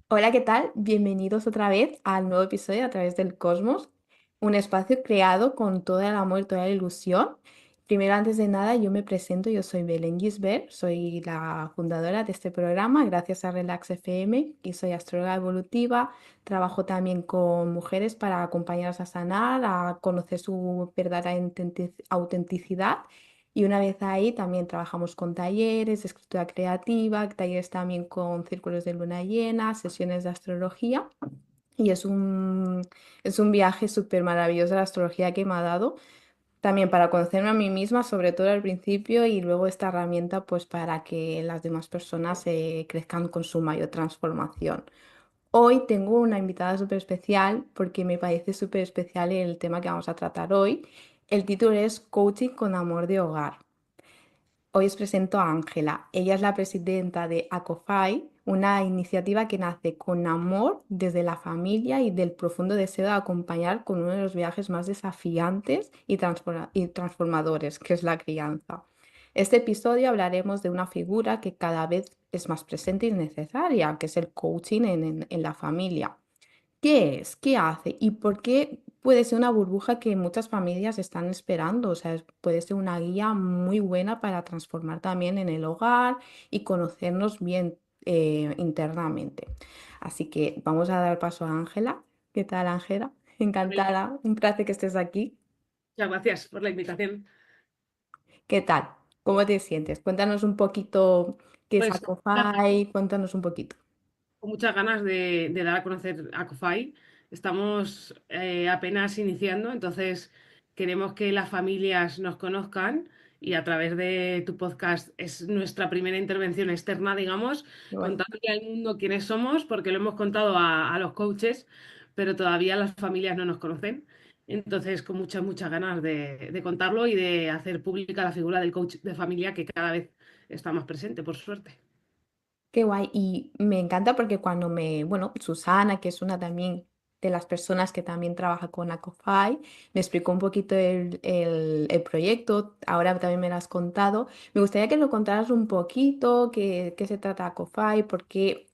Hola, ¿qué tal? Bienvenidos otra vez al nuevo episodio a través del Cosmos, un espacio creado con todo el amor y toda la ilusión. Primero, antes de nada, yo me presento, yo soy Belén Gisbert, soy la fundadora de este programa gracias a Relax FM y soy astróloga evolutiva. Trabajo también con mujeres para acompañarlas a sanar, a conocer su verdadera autenticidad. Y una vez ahí también trabajamos con talleres de escritura creativa, talleres también con círculos de luna llena, sesiones de astrología. Y es un viaje súper maravilloso la astrología que me ha dado, también para conocerme a mí misma, sobre todo al principio, y luego esta herramienta pues para que las demás personas crezcan con su mayor transformación. Hoy tengo una invitada súper especial porque me parece súper especial el tema que vamos a tratar hoy. El título es Coaching con amor de hogar. Hoy os presento a Ángela. Ella es la presidenta de Acofai, una iniciativa que nace con amor desde la familia y del profundo deseo de acompañar con uno de los viajes más desafiantes y transformadores, que es la crianza. Este episodio hablaremos de una figura que cada vez es más presente y necesaria, que es el coaching en la familia. ¿Qué es? ¿Qué hace? ¿Y por qué puede ser una burbuja que muchas familias están esperando? O sea, puede ser una guía muy buena para transformar también en el hogar y conocernos bien internamente. Así que vamos a dar paso a Ángela. ¿Qué tal, Ángela? Belén, Encantada. Un placer que estés aquí. muchas gracias por la invitación. ¿Qué tal? ¿Cómo te sientes? Cuéntanos un poquito qué es Pues Acofai. Cuéntanos un poquito. con muchas ganas de dar a conocer a COFAI. Estamos apenas iniciando, entonces queremos que las familias nos conozcan y a través de tu podcast es nuestra primera intervención externa, digamos, Qué guay. contándole al mundo quiénes somos, porque lo hemos contado a los coaches, pero todavía las familias no nos conocen. Entonces, con muchas, muchas ganas de contarlo y de hacer pública la figura del coach de familia que cada vez está más presente, por suerte. Qué guay. Y me encanta porque bueno, Susana, que es una también de las personas que también trabaja con Acofai, me explicó un poquito el proyecto, ahora también me lo has contado. Me gustaría que lo contaras un poquito, qué se trata Acofai, por qué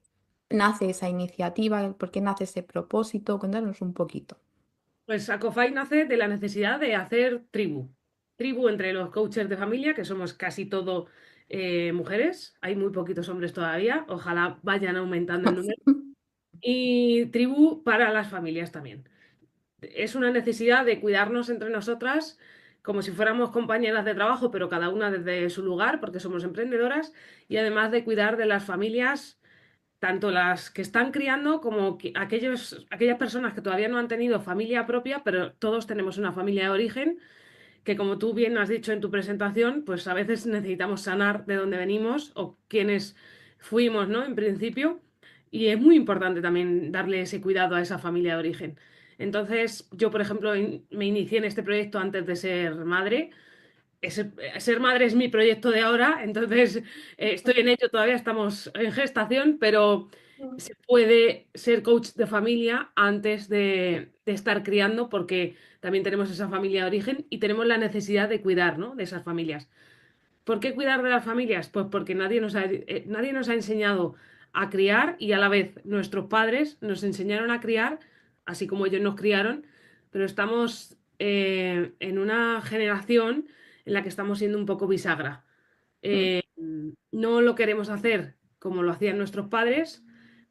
nace esa iniciativa, por qué nace ese propósito. Cuéntanos un poquito. Pues Acofai nace de la necesidad de hacer tribu. Tribu entre los coaches de familia, que somos casi todo mujeres. Hay muy poquitos hombres todavía. Ojalá vayan aumentando el número. Y tribu para las familias también. Es una necesidad de cuidarnos entre nosotras como si fuéramos compañeras de trabajo, pero cada una desde su lugar, porque somos emprendedoras, y además de cuidar de las familias tanto las que están criando como aquellas personas que todavía no han tenido familia propia, pero todos tenemos una familia de origen, que como tú bien has dicho en tu presentación, pues a veces necesitamos sanar de dónde venimos o quiénes fuimos, ¿no? En principio, y es muy importante también darle ese cuidado a esa familia de origen. Entonces, yo, por ejemplo, me inicié en este proyecto antes de ser madre. Ser madre es mi proyecto de ahora, entonces estoy en ello, todavía estamos en gestación, pero se puede ser coach de familia antes de estar criando porque también tenemos esa familia de origen y tenemos la necesidad de cuidar, ¿no? De esas familias. ¿Por qué cuidar de las familias? Pues porque nadie nos ha enseñado a criar y a la vez nuestros padres nos enseñaron a criar, así como ellos nos criaron, pero estamos en una generación en la que estamos siendo un poco bisagra. Mm. Eh, no lo queremos hacer como lo hacían nuestros padres,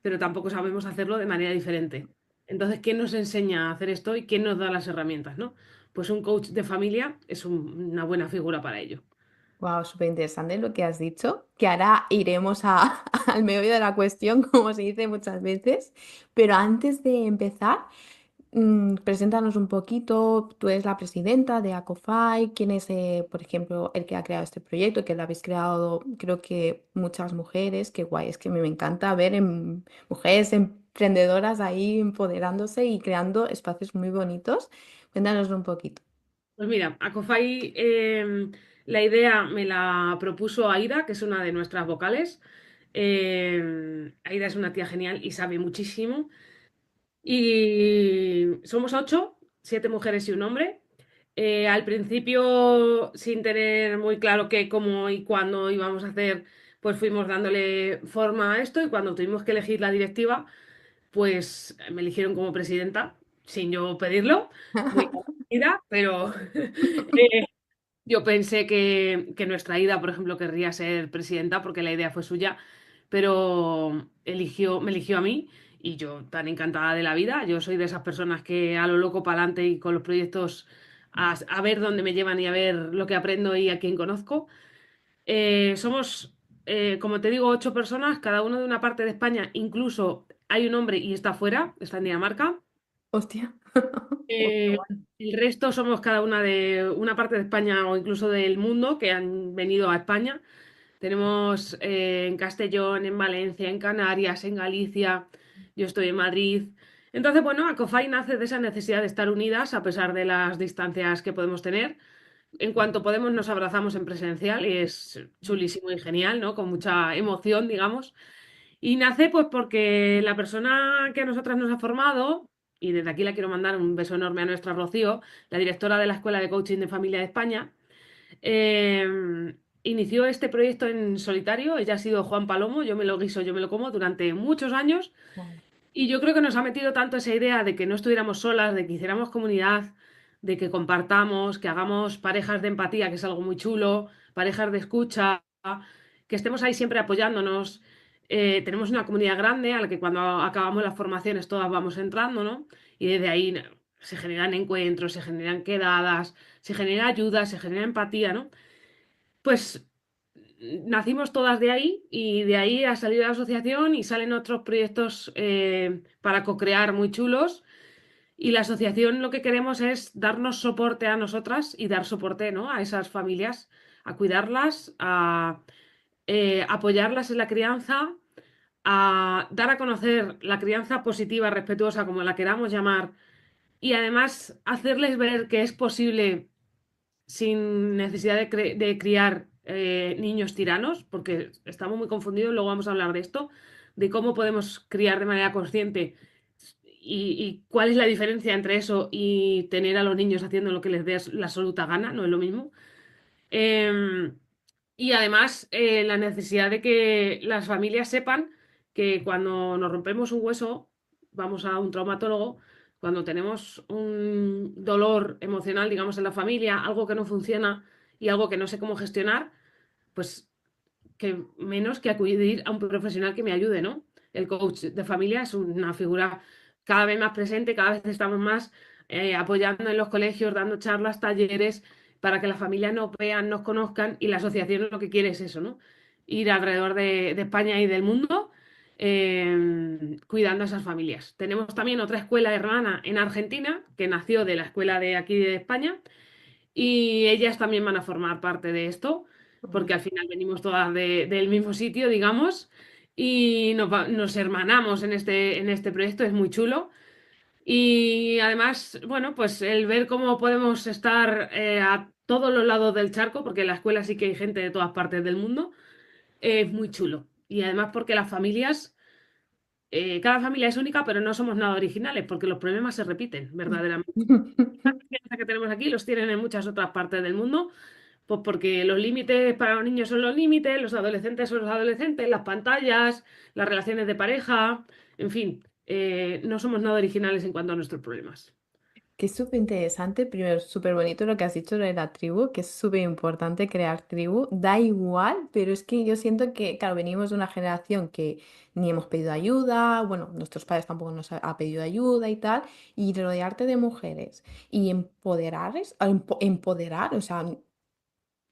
pero tampoco sabemos hacerlo de manera diferente. Entonces, ¿quién nos enseña a hacer esto y quién nos da las herramientas, ¿no? Pues un coach de familia es una buena figura para ello. Wow, súper interesante lo que has dicho, que ahora iremos al meollo de la cuestión, como se dice muchas veces, pero antes de empezar, preséntanos un poquito, tú eres la presidenta de Acofai, quién es, por ejemplo, el que ha creado este proyecto, que lo habéis creado, creo que muchas mujeres, qué guay, es que me encanta ver mujeres emprendedoras ahí empoderándose y creando espacios muy bonitos. Cuéntanos un poquito. Pues mira, Acofai, la idea me la propuso Aida, que es una de nuestras vocales. Aida es una tía genial y sabe muchísimo. Y somos 8, 7 mujeres y un hombre. Al principio, sin tener muy claro qué, cómo y cuándo íbamos a hacer, pues fuimos dándole forma a esto y cuando tuvimos que elegir la directiva, pues me eligieron como presidenta, sin yo pedirlo, muy agradecida, pero yo pensé que nuestra Ida, por ejemplo, querría ser presidenta porque la idea fue suya, pero me eligió a mí y yo tan encantada de la vida. Yo soy de esas personas que a lo loco para adelante y con los proyectos a ver dónde me llevan y a ver lo que aprendo y a quién conozco. Somos, como te digo, 8 personas, cada uno de una parte de España. Incluso hay un hombre y está fuera, está en Dinamarca. Hostia. Pues qué Eh, guay. el resto somos cada una de una parte de España o incluso del mundo que han venido a España. Tenemos en Castellón, en Valencia, en Canarias, en Galicia. Yo estoy en Madrid. Entonces, bueno, Acofai nace de esa necesidad de estar unidas a pesar de las distancias que podemos tener. En cuanto podemos, nos abrazamos en presencial y es chulísimo y genial, ¿no? Con mucha emoción, digamos. Y nace pues porque la persona que a nosotras nos ha formado, y desde aquí la quiero mandar un beso enorme a nuestra Rocío, la directora de la Escuela de Coaching de Familia de España, inició este proyecto en solitario. Ella ha sido Juan Palomo, yo me lo guiso, yo me lo como durante muchos años. Guay. Y yo creo que nos ha metido tanto esa idea de que no estuviéramos solas, de que hiciéramos comunidad, de que compartamos, que hagamos parejas de empatía, que es algo muy chulo, parejas de escucha, que estemos ahí siempre apoyándonos. Tenemos una comunidad grande a la que cuando acabamos las formaciones todas vamos entrando, ¿no? Y desde ahí se generan encuentros, se generan quedadas, se genera ayuda, se genera empatía, ¿no? Pues nacimos todas de ahí y de ahí ha salido la asociación y salen otros proyectos para co-crear muy chulos. Y la asociación lo que queremos es darnos soporte a nosotras y dar soporte, ¿no? A esas familias, a cuidarlas, a apoyarlas en la crianza, a dar a conocer la crianza positiva, respetuosa, como la queramos llamar, y además hacerles ver que es posible sin necesidad de criar niños tiranos, porque estamos muy confundidos, luego vamos a hablar de esto, de cómo podemos criar de manera consciente y cuál es la diferencia entre eso y tener a los niños haciendo lo que les dé la absoluta gana, no es lo mismo. Eh, y además la necesidad de que las familias sepan que cuando nos rompemos un hueso, vamos a un traumatólogo, cuando tenemos un dolor emocional, digamos, en la familia, algo que no funciona y algo que no sé cómo gestionar, pues que menos que acudir a un profesional que me ayude, ¿no? El coach de familia es una figura cada vez más presente, cada vez estamos más apoyando en los colegios, dando charlas, talleres, para que las familias nos vean, nos conozcan y la asociación lo que quiere es eso, ¿no? Ir alrededor de España y del mundo cuidando a esas familias. Tenemos también otra escuela hermana en Argentina que nació de la escuela de aquí de España y ellas también van a formar parte de esto, porque al final venimos todas del mismo sitio, digamos, y nos hermanamos en este proyecto, es muy chulo. Y además, bueno, pues el ver cómo podemos estar a todos los lados del charco, porque en la escuela sí que hay gente de todas partes del mundo, es muy chulo. Y además porque las familias, cada familia es única, pero no somos nada originales, porque los problemas se repiten, verdaderamente. Que tenemos aquí los tienen en muchas otras partes del mundo, pues porque los límites para los niños son los adolescentes son los adolescentes, las pantallas, las relaciones de pareja, en fin, no somos nada originales en cuanto a nuestros problemas. Que es súper interesante, primero súper bonito lo que has dicho de la tribu, que es súper importante crear tribu, da igual, pero es que yo siento que, claro, venimos de una generación que ni hemos pedido ayuda, bueno, nuestros padres tampoco nos ha pedido ayuda y tal, y rodearte de mujeres y empoderar, o sea,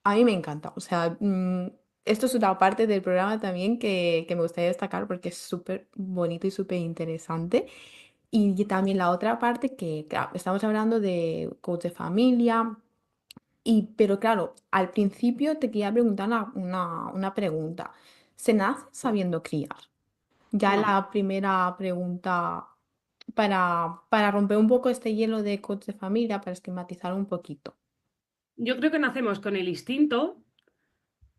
a mí me encanta, o sea, esto es una parte del programa también que me gustaría destacar porque es súper bonito y súper interesante. Y también la otra parte que, claro, estamos hablando de coach de familia, pero claro, al principio te quería preguntar una pregunta. ¿Se nace sabiendo criar? Ya No, la primera pregunta para romper un poco este hielo de coach de familia, para esquematizar un poquito. yo creo que nacemos con el instinto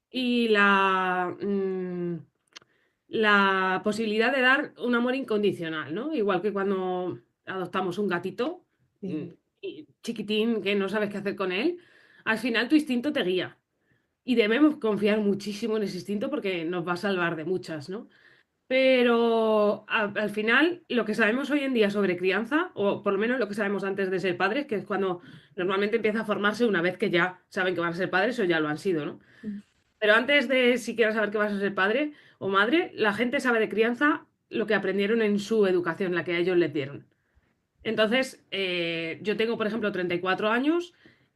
y la posibilidad de dar un amor incondicional, ¿no? Igual que cuando adoptamos un gatito, mm, Sí. chiquitín que no sabes qué hacer con él, al final tu instinto te guía. Y debemos confiar muchísimo en ese instinto porque nos va a salvar de muchas, ¿no? Pero al final, lo que sabemos hoy en día sobre crianza, o por lo menos lo que sabemos antes de ser padres, que es cuando normalmente empieza a formarse una vez que ya saben que van a ser padres o ya lo han sido, ¿no? Mm. Pero antes de siquiera saber que vas a ser padre o madre, la gente sabe de crianza lo que aprendieron en su educación, la que a ellos les dieron. Entonces, yo tengo, por ejemplo, 34 años.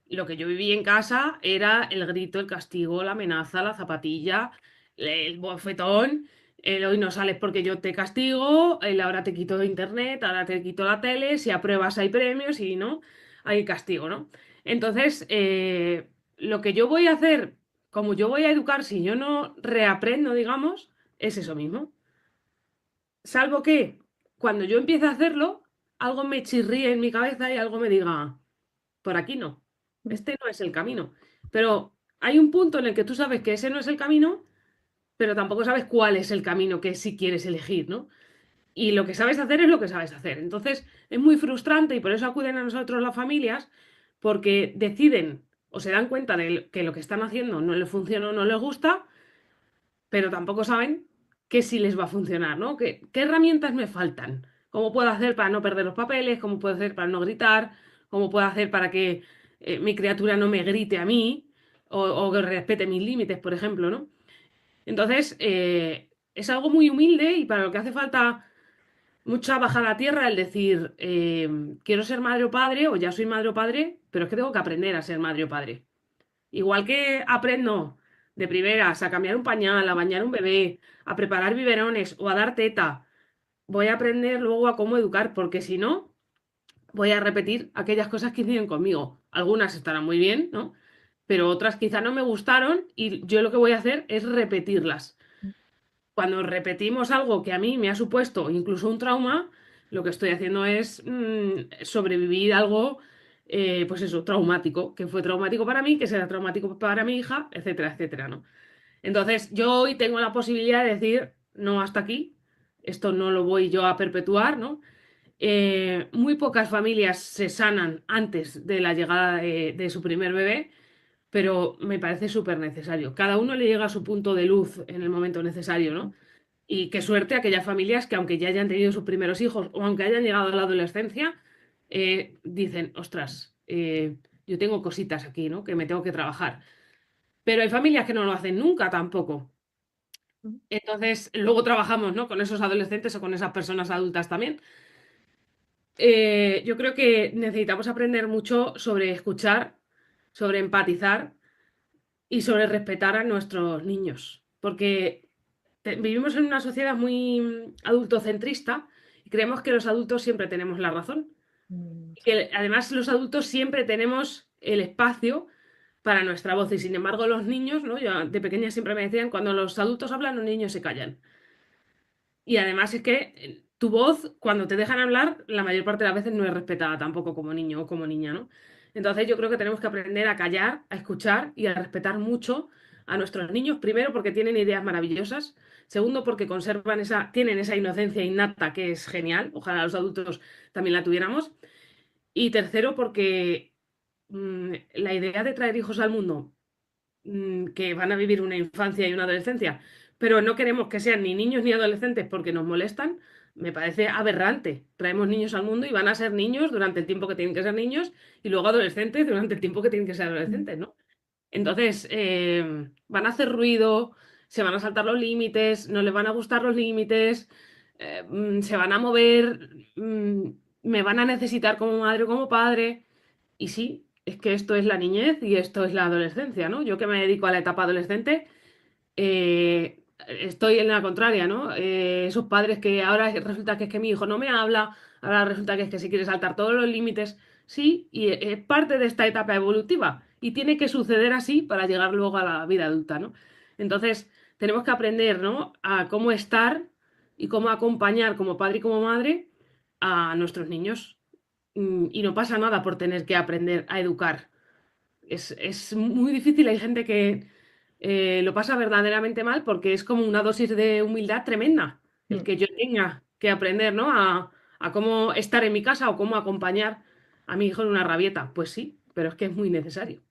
Lo que yo viví en casa era el grito, el castigo, la amenaza, la zapatilla, el bofetón. El hoy no sales porque yo te castigo, el ahora te quito internet, ahora te quito la tele, si apruebas hay premios y no, hay castigo, ¿no? Entonces, lo que yo voy a hacer, como yo voy a educar, si yo no reaprendo, digamos, es eso mismo. Salvo que cuando yo empiece a hacerlo, algo me chirríe en mi cabeza y algo me diga, por aquí no, Mm. este no es el camino. Pero hay un punto en el que tú sabes que ese no es el camino, pero tampoco sabes cuál es el camino que sí quieres elegir, ¿no? Y lo que sabes hacer es lo que sabes hacer. Entonces es muy frustrante y por eso acuden a nosotros las familias, porque deciden o se dan cuenta de que lo que están haciendo no les funciona o no les gusta, pero tampoco saben qué sí les va a funcionar, ¿no? ¿Qué herramientas me faltan? ¿Cómo puedo hacer para no perder los papeles? ¿Cómo puedo hacer para no gritar? ¿Cómo puedo hacer para que mi criatura no me grite a mí? O que respete mis límites, por ejemplo, ¿no? Entonces, es algo muy humilde y para lo que hace falta mucha bajada a tierra el decir, quiero ser madre o padre, o ya soy madre o padre, pero es que tengo que aprender a ser madre o padre. Igual que aprendo de primeras a cambiar un pañal, a bañar un bebé, a preparar biberones o a dar teta, voy a aprender luego a cómo educar, porque si no, voy a repetir aquellas cosas que hicieron conmigo. Algunas estarán muy bien, ¿no? Pero otras quizá no me gustaron y yo lo que voy a hacer es repetirlas. Cuando repetimos algo que a mí me ha supuesto incluso un trauma, lo que estoy haciendo es sobrevivir algo, pues eso, traumático, que fue traumático para mí, que será traumático para mi hija, etcétera, etcétera, ¿no? Entonces, yo hoy tengo la posibilidad de decir, no, hasta aquí, esto no lo voy yo a perpetuar, ¿no? Muy pocas familias se sanan antes de la llegada de su primer bebé, pero me parece súper necesario. Cada uno le llega a su punto de luz en el momento necesario, ¿no? Y qué suerte aquellas familias que aunque ya hayan tenido sus primeros hijos o aunque hayan llegado a la adolescencia, dicen, ostras, yo tengo cositas aquí, ¿no? Que me tengo que trabajar. Pero hay familias que no lo hacen nunca tampoco. Mm. Entonces, luego trabajamos, ¿no? Con esos adolescentes o con esas personas adultas también. Yo creo que necesitamos aprender mucho sobre escuchar, sobre empatizar y sobre respetar a nuestros niños. Porque vivimos en una sociedad muy adultocentrista y creemos que los adultos siempre tenemos la razón. Y Sí. que además los adultos siempre tenemos el espacio para nuestra voz y sin embargo los niños, ¿no? Yo de pequeña siempre me decían, cuando los adultos hablan, los niños se callan. Y además es que tu voz, cuando te dejan hablar, la mayor parte de las veces no es respetada tampoco como niño o como niña, ¿no? Entonces yo creo que tenemos que aprender a callar, a escuchar y a respetar mucho a nuestros niños, primero porque tienen ideas maravillosas, segundo porque conservan tienen esa inocencia innata que es genial, ojalá los adultos también la tuviéramos, y tercero porque la idea de traer hijos al mundo que van a vivir una infancia y una adolescencia, pero no queremos que sean ni niños ni adolescentes porque nos molestan, me parece aberrante. Traemos niños al mundo y van a ser niños durante el tiempo que tienen que ser niños y luego adolescentes durante el tiempo que tienen que ser Mm. adolescentes, ¿no? Entonces, van a hacer ruido, se van a saltar los límites, no les van a gustar los límites, se van a mover, me van a necesitar como madre o como padre. Y sí, es que esto es la niñez y esto es la adolescencia, ¿no? Yo que me dedico a la etapa adolescente, estoy en la contraria, ¿no? Esos padres que ahora resulta que es que mi hijo no me habla, ahora resulta que es que se quiere saltar todos los límites. Sí, y es parte de esta etapa evolutiva y tiene que suceder así para llegar luego a la vida adulta, ¿no? Entonces, tenemos que aprender, ¿no? A cómo estar y cómo acompañar como padre y como madre a nuestros niños. Y no pasa nada por tener que aprender a educar. Es muy difícil, hay gente que lo pasa verdaderamente mal porque es como una dosis de humildad tremenda el Mm. que yo tenga que aprender, ¿no? A cómo estar en mi casa o cómo acompañar. a mi hijo en una rabieta. Pues sí, pero es que es muy necesario.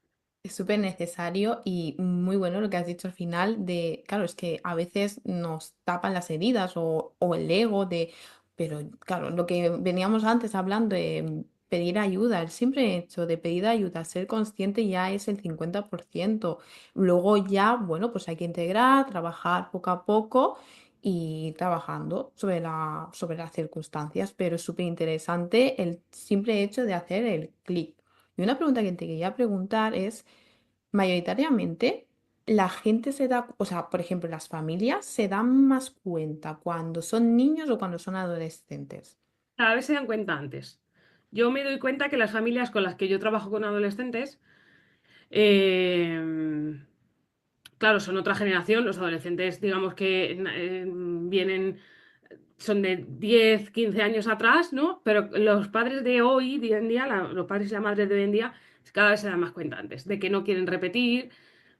Es súper necesario y muy bueno lo que has dicho al final de, claro, es que a veces nos tapan las heridas o el ego de, pero claro, lo que veníamos antes hablando de pedir ayuda, el simple hecho de pedir ayuda, ser consciente ya es el 50%. Luego ya, bueno, pues hay que integrar, trabajar poco a poco y trabajando sobre las circunstancias, pero es súper interesante el simple hecho de hacer el clic. Y una pregunta que te quería preguntar es, mayoritariamente, la gente se da, o sea, por ejemplo, las familias se dan más cuenta cuando son niños o cuando son adolescentes. Cada vez se dan cuenta antes. Yo me doy cuenta que las familias con las que yo trabajo con adolescentes, eh, claro, son otra generación. Los adolescentes, digamos que vienen, son de 10 15 años atrás, ¿no? Pero los padres de hoy, de en día, los padres y las madres de hoy en día, cada vez se dan más cuenta antes de que no quieren repetir,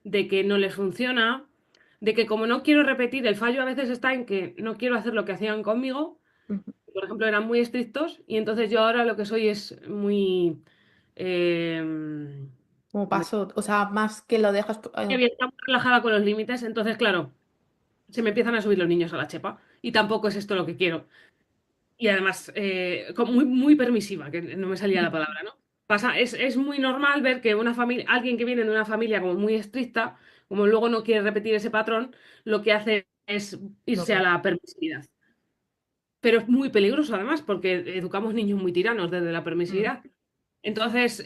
de que no les funciona, de que como no quiero repetir, el fallo a veces está en que no quiero hacer lo que hacían conmigo. Ujú. Por ejemplo, eran muy estrictos y entonces yo ahora lo que soy es muy... eh, Como paso, o sea, más que lo dejas, está muy relajada con los límites, entonces, claro, se me empiezan a subir los niños a la chepa y tampoco es esto lo que quiero. Y además, muy, muy permisiva, que no me salía la palabra, ¿no? Es muy normal ver que una familia, alguien que viene de una familia como muy estricta, como luego no quiere repetir ese patrón, lo que hace es lo irse a que- la permisividad. Pero es muy peligroso además, porque educamos niños muy tiranos desde la Mm, permisividad. Entonces,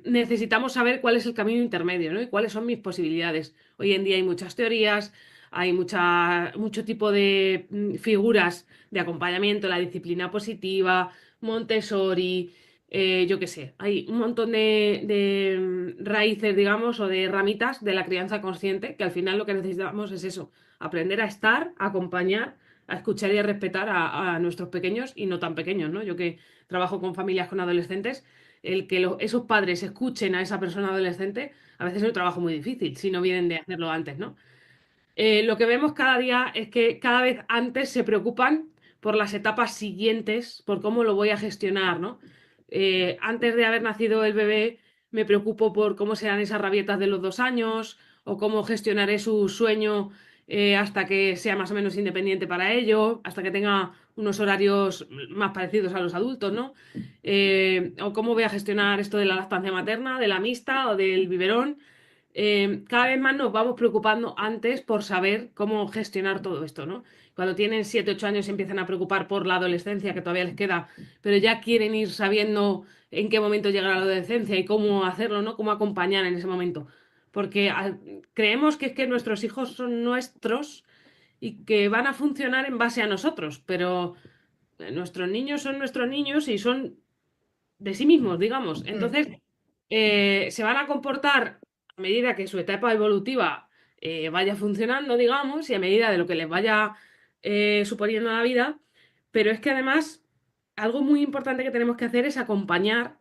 necesitamos saber cuál es el camino intermedio, ¿no? Y cuáles son mis posibilidades. Hoy en día hay muchas teorías, hay mucho tipo de figuras de acompañamiento, la disciplina positiva, Montessori, yo qué sé, hay un montón de raíces, digamos, o de ramitas de la crianza consciente, que al final lo que necesitamos es eso, aprender a estar, a acompañar, a escuchar y a respetar a nuestros pequeños y no tan pequeños, ¿no? Yo que trabajo con familias con adolescentes, el que esos padres escuchen a esa persona adolescente, a veces es un trabajo muy difícil, si no vienen de hacerlo antes, ¿no? Lo que vemos cada día es que cada vez antes se preocupan por las etapas siguientes, por cómo lo voy a gestionar, ¿no? Antes de haber nacido el bebé, me preocupo por cómo serán esas rabietas de los 2 años o cómo gestionaré su sueño hasta que sea más o menos independiente para ello, hasta que tenga unos horarios más parecidos a los adultos, ¿no? O cómo voy a gestionar esto de la lactancia materna, de la mixta o del biberón. Cada vez más nos vamos preocupando antes por saber cómo gestionar todo esto, ¿no? Cuando tienen 7 8 años se empiezan a preocupar por la adolescencia que todavía les queda, pero ya quieren ir sabiendo en qué momento llega la adolescencia y cómo hacerlo, ¿no? Cómo acompañar en ese momento. Porque creemos que es que nuestros hijos son nuestros y que van a funcionar en base a nosotros, pero nuestros niños son nuestros niños y son de sí mismos, digamos. mm, Entonces, se van a comportar a medida que su etapa evolutiva vaya funcionando, digamos, y a medida de lo que les vaya suponiendo la vida. Pero es que además, algo muy importante que tenemos que hacer es acompañar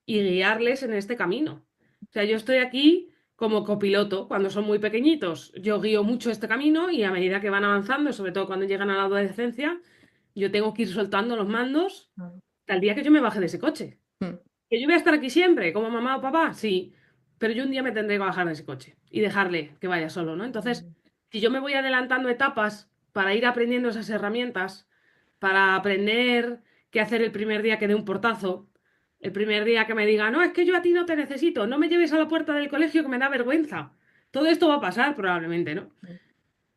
y guiarles en este camino. O sea, yo estoy aquí como copiloto cuando son muy pequeñitos. Yo guío mucho este camino y a medida que van avanzando, sobre todo cuando llegan a la adolescencia, yo tengo que ir soltando los mandos mm, hasta el día que yo me baje de ese coche. mm, ¿Que yo voy a estar aquí siempre, como mamá o papá? Sí, pero yo un día me tendré que bajar de ese coche y dejarle que vaya solo, ¿no? Entonces, mm, si yo me voy adelantando etapas para ir aprendiendo esas herramientas, para aprender qué hacer el primer día que dé un portazo, el primer día que me diga, no, es que yo a ti no te necesito, no me lleves a la puerta del colegio que me da vergüenza. Todo esto va a pasar probablemente, ¿no? mm,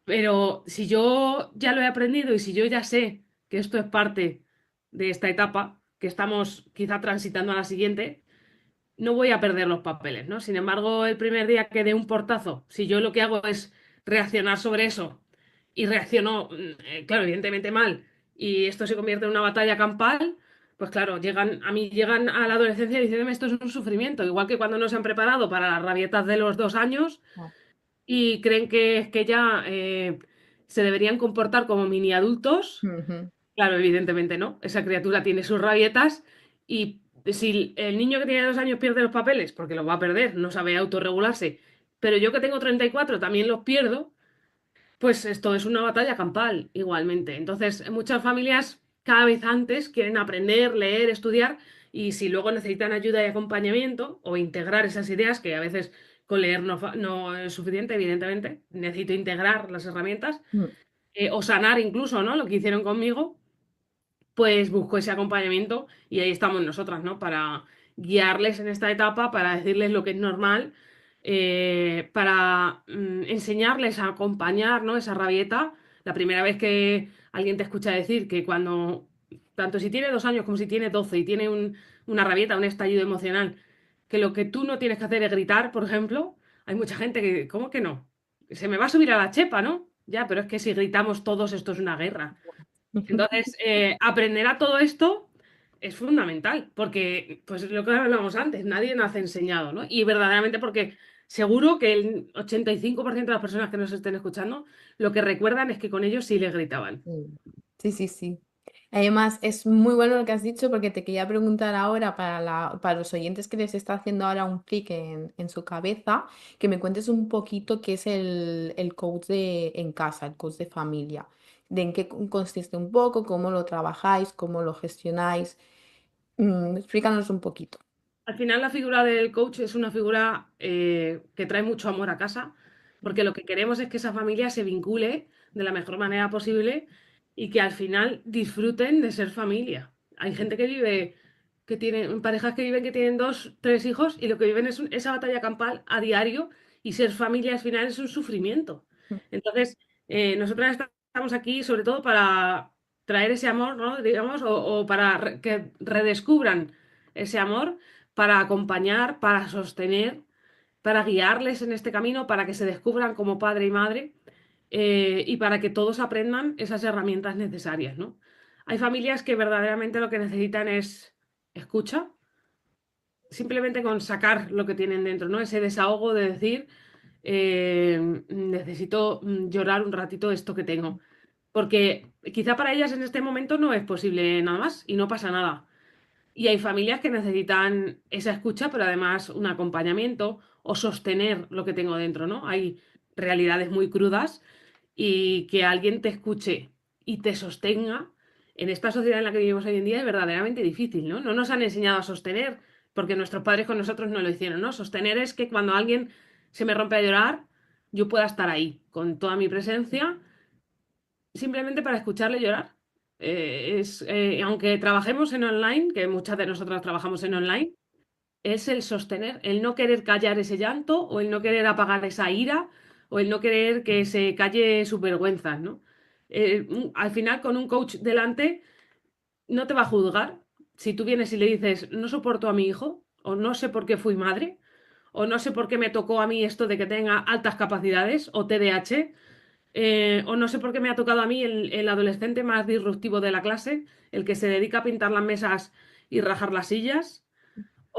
Pero si yo ya lo he aprendido y si yo ya sé que esto es parte de esta etapa, que estamos quizá transitando a la siguiente, no voy a perder los papeles, ¿no? Sin embargo, el primer día que dé un portazo, si yo lo que hago es reaccionar sobre eso y reacciono, claro, evidentemente mal, y esto se convierte en una batalla campal, pues claro, llegan a la adolescencia diciéndome esto es un sufrimiento, igual que cuando no se han preparado para las rabietas de los 2 años no, y creen que es que ya se deberían comportar como mini adultos. ujú, Claro, evidentemente no. Esa criatura tiene sus rabietas y si el niño que tiene 2 años pierde los papeles, porque los va a perder, no sabe autorregularse, pero yo que tengo 34 también los pierdo, pues esto es una batalla campal igualmente. Entonces, muchas familias cada vez antes quieren aprender, leer, estudiar y si luego necesitan ayuda y acompañamiento o integrar esas ideas, que a veces con leer no es suficiente, evidentemente, necesito integrar las herramientas, mm, o sanar incluso, ¿no? Lo que hicieron conmigo, pues busco ese acompañamiento y ahí estamos nosotras, ¿no? Para guiarles en esta etapa, para decirles lo que es normal, para enseñarles a acompañar, ¿no? Esa rabieta. La primera vez que alguien te escucha decir que cuando, tanto si tiene 2 años como si tiene 12 y tiene una rabieta, un estallido emocional, que lo que tú no tienes que hacer es gritar, por ejemplo, hay mucha gente que, ¿cómo que no? Se me va a subir a la chepa, ¿no? Ya, pero es que si gritamos todos, esto es una guerra. Entonces, aprender a todo esto es fundamental, porque, pues lo que hablábamos antes, nadie nace enseñado, ¿no? Y verdaderamente porque seguro que el 85% de las personas que nos estén escuchando lo que recuerdan es que con ellos sí les gritaban. mm. Sí, sí, sí. Además, es muy bueno lo que has dicho porque te quería preguntar ahora para los oyentes que les está haciendo ahora un clic en su cabeza, que me cuentes un poquito qué es el coach en casa, el coach de familia, de en qué consiste un poco, cómo lo trabajáis, cómo lo gestionáis. Explícanos un poquito. Al final la figura del coach es una figura que trae mucho amor a casa, porque lo que queremos es que esa familia se vincule de la mejor manera posible y que al final disfruten de ser familia. Hay gente que vive, que tienen, parejas que viven que tienen 2, 3 hijos y lo que viven es esa batalla campal a diario y ser familia al final es un sufrimiento. Entonces, nosotras estamos aquí sobre todo para traer ese amor, ¿no? Digamos, o para que redescubran ese amor para acompañar, para sostener, para guiarles en este camino, para que se descubran como padre y madre, y para que todos aprendan esas herramientas necesarias, ¿no? Hay familias que verdaderamente lo que necesitan es escucha, simplemente con sacar lo que tienen dentro, ¿no? Ese desahogo de decir, necesito llorar un ratito esto que tengo. Porque quizá para ellas en este momento no es posible nada más y no pasa nada. Y hay familias que necesitan esa escucha, pero además un acompañamiento o sostener lo que tengo dentro, ¿no? Hay realidades muy crudas y que alguien te escuche y te sostenga en esta sociedad en la que vivimos hoy en día es verdaderamente difícil, ¿no? No nos han enseñado a sostener porque nuestros padres con nosotros no lo hicieron, ¿no? Sostener es que cuando alguien se me rompe a llorar, yo pueda estar ahí con toda mi presencia simplemente para escucharle llorar. Aunque trabajemos en online, que muchas de nosotras trabajamos en online, es el sostener, el no querer callar ese llanto o el no querer apagar esa ira o el no querer que se calle sus vergüenzas, ¿no? Al final, con un coach delante, no te va a juzgar. Si tú vienes y le dices, no soporto a mi hijo, o no sé por qué fui madre, o no sé por qué me tocó a mí esto de que tenga altas capacidades, o TDAH, o no sé por qué me ha tocado a mí el adolescente más disruptivo de la clase, el que se dedica a pintar las mesas y rajar las sillas,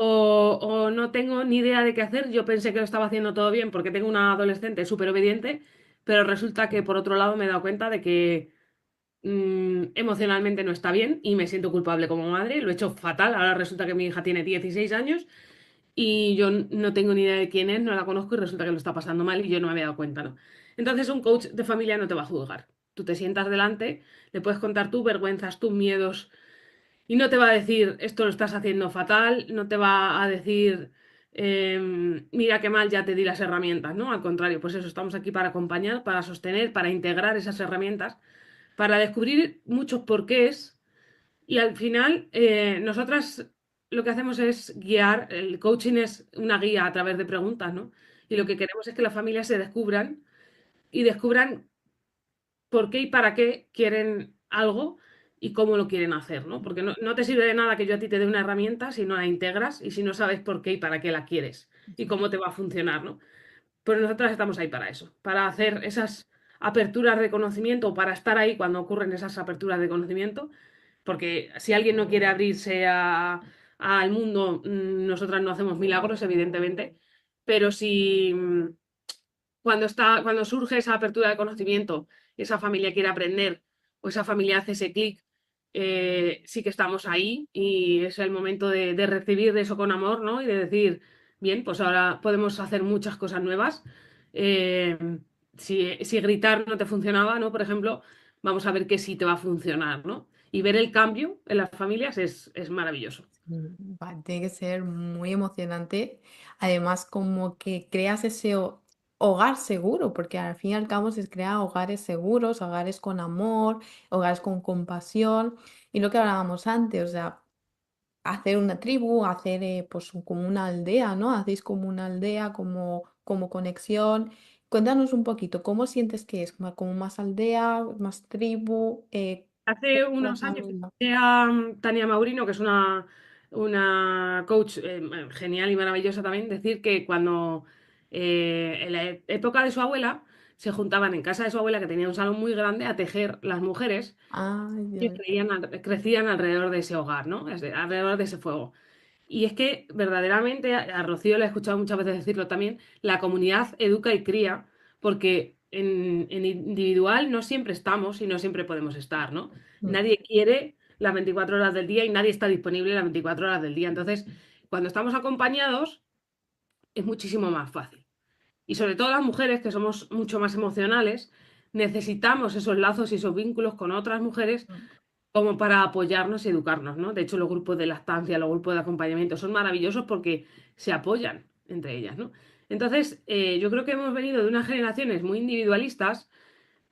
o no tengo ni idea de qué hacer. Yo pensé que lo estaba haciendo todo bien porque tengo una adolescente súper obediente, pero resulta que por otro lado me he dado cuenta de que emocionalmente no está bien y me siento culpable como madre. Lo he hecho fatal. Ahora resulta que mi hija tiene 16 años y yo no tengo ni idea de quién es, no la conozco y resulta que lo está pasando mal y yo no me había dado cuenta, ¿no? Entonces un coach de familia no te va a juzgar. Tú te sientas delante, le puedes contar tus vergüenzas, tus miedos y no te va a decir esto lo estás haciendo fatal, no te va a decir mira qué mal ya te di las herramientas, ¿no? Al contrario, pues eso, estamos aquí para acompañar, para sostener, para integrar esas herramientas, para descubrir muchos porqués y al final, nosotras lo que hacemos es guiar, el coaching es una guía a través de preguntas, ¿no? Y lo que queremos es que las familias se descubran y descubran por qué y para qué quieren algo y cómo lo quieren hacer, ¿no? Porque no te sirve de nada que yo a ti te dé una herramienta si no la integras y si no sabes por qué y para qué la quieres y cómo te va a funcionar, ¿no? Pero nosotras estamos ahí para eso, para hacer esas aperturas de conocimiento, para estar ahí cuando ocurren esas aperturas de conocimiento porque si alguien no quiere abrirse al mundo, nosotras no hacemos milagros, evidentemente, pero si cuando surge esa apertura de conocimiento, esa familia quiere aprender o esa familia hace ese clic, sí que estamos ahí y es el momento de recibir eso con amor, ¿no? Y de decir, bien, pues ahora podemos hacer muchas cosas nuevas. Eh, si gritar no te funcionaba, ¿no? Por ejemplo, vamos a ver qué sí te va a funcionar, ¿no? y ver el cambio en las familias es maravilloso. Tiene que ser muy emocionante. Además, como que creas ese hogar seguro, porque al fin y al cabo se crea hogares seguros, hogares con amor, hogares con compasión. Y lo que hablábamos antes, o sea, hacer una tribu, hacer pues como una aldea, ¿no? Hacéis como una aldea, como conexión. Cuéntanos un poquito, ¿cómo sientes que es? ¿Como más aldea, más tribu, Hace como unos años familia? escuché a Tania Maurino, que es una coach genial y maravillosa también, decir que cuando en la época de su abuela se juntaban en casa de su abuela, que tenía un salón muy grande, a tejer las mujeres Ah, que ya. crecían alrededor de ese hogar, ¿no? Alrededor de ese fuego. Y es que verdaderamente, a Rocío le he escuchado muchas veces decirlo también, la comunidad educa y cría, porque en individual no siempre estamos y no siempre podemos estar, ¿no? Mm, Nadie quiere las 24 horas del día y nadie está disponible las 24 horas del día. Entonces, cuando estamos acompañados, es muchísimo más fácil. Y sobre todo las mujeres, que somos mucho más emocionales, necesitamos esos lazos y esos vínculos con otras mujeres mm, como para apoyarnos y educarnos, ¿no? De hecho, los grupos de lactancia, los grupos de acompañamiento son maravillosos porque se apoyan entre ellas, ¿no? Entonces, yo creo que hemos venido de unas generaciones muy individualistas.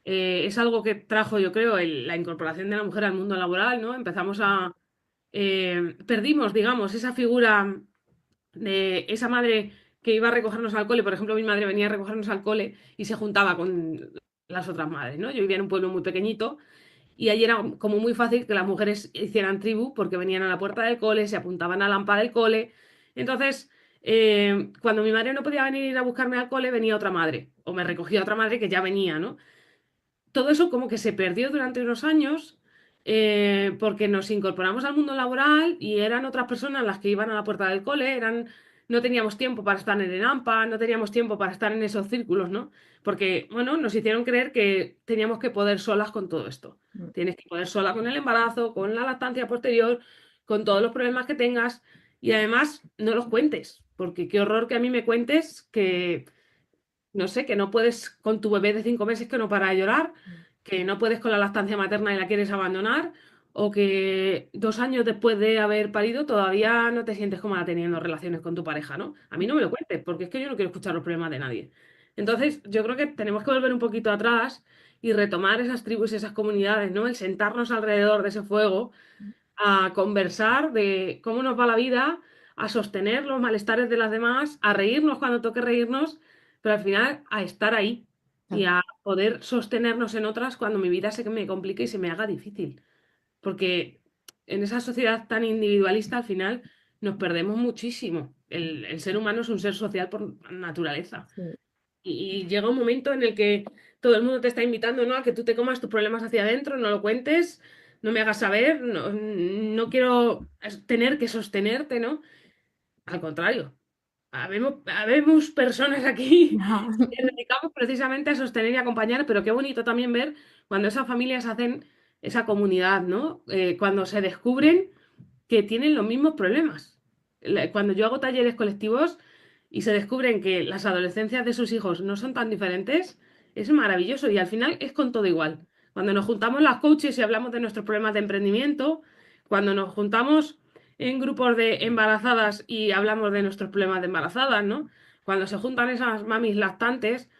Es algo que trajo, yo creo, la incorporación de la mujer al mundo laboral, ¿no? Perdimos, digamos, esa figura de esa madre que iba a recogernos al cole. Por ejemplo, mi madre venía a recogernos al cole y se juntaba con las otras madres, ¿no? Yo vivía en un pueblo muy pequeñito y allí era como muy fácil que las mujeres hicieran tribu porque venían a la puerta del cole, se apuntaban a la AMPA del cole. Entonces, cuando mi madre no podía venir a buscarme al cole, venía otra madre o me recogía otra madre que ya venía, ¿no? Todo eso como que se perdió durante unos años porque nos incorporamos al mundo laboral y eran otras personas las que iban a la puerta del cole, no teníamos tiempo para estar en el AMPA, no teníamos tiempo para estar en esos círculos, ¿no? Porque, bueno, nos hicieron creer que teníamos que poder solas con todo esto. mm, Tienes que poder sola con el embarazo, con la lactancia posterior, con todos los problemas que tengas y además no los cuentes, porque qué horror que a mí me cuentes que no sé, que no puedes con tu bebé de 5 meses que no para de llorar, mm, que no puedes con la lactancia materna y la quieres abandonar, o que 2 años después de haber parido todavía no te sientes cómoda teniendo relaciones con tu pareja, ¿no? A mí no me lo cuentes, porque es que yo no quiero escuchar los problemas de nadie. Entonces, yo creo que tenemos que volver un poquito atrás y retomar esas tribus y esas comunidades, ¿no? El sentarnos alrededor de ese fuego a conversar de cómo nos va la vida, a sostener los malestares de las demás, a reírnos cuando toque reírnos, pero al final a estar ahí y claro, a poder sostenernos en otras cuando mi vida se me complique y se me haga difícil. Porque en esa sociedad tan individualista al final nos perdemos muchísimo. El ser humano es un ser social por naturaleza. sí. Y llega un momento en el que todo el mundo te está invitando, ¿no? A que tú te comas tus problemas hacia adentro, no lo cuentes, no me hagas saber, no, no quiero tener que sostenerte, ¿no? Al contrario, habemos personas aquí que nos dedicamos precisamente a sostener y acompañar, pero qué bonito también ver cuando esas familias hacen esa comunidad, ¿no? Cuando se descubren que tienen los mismos problemas. Cuando yo hago talleres colectivos y se descubren que las adolescencias de sus hijos no son tan diferentes, es maravilloso y al final es con todo igual. Cuando nos juntamos las coaches y hablamos de nuestros problemas de emprendimiento, cuando nos juntamos en grupos de embarazadas y hablamos de nuestros problemas de embarazadas, ¿no? Cuando se juntan esas mamis lactantes,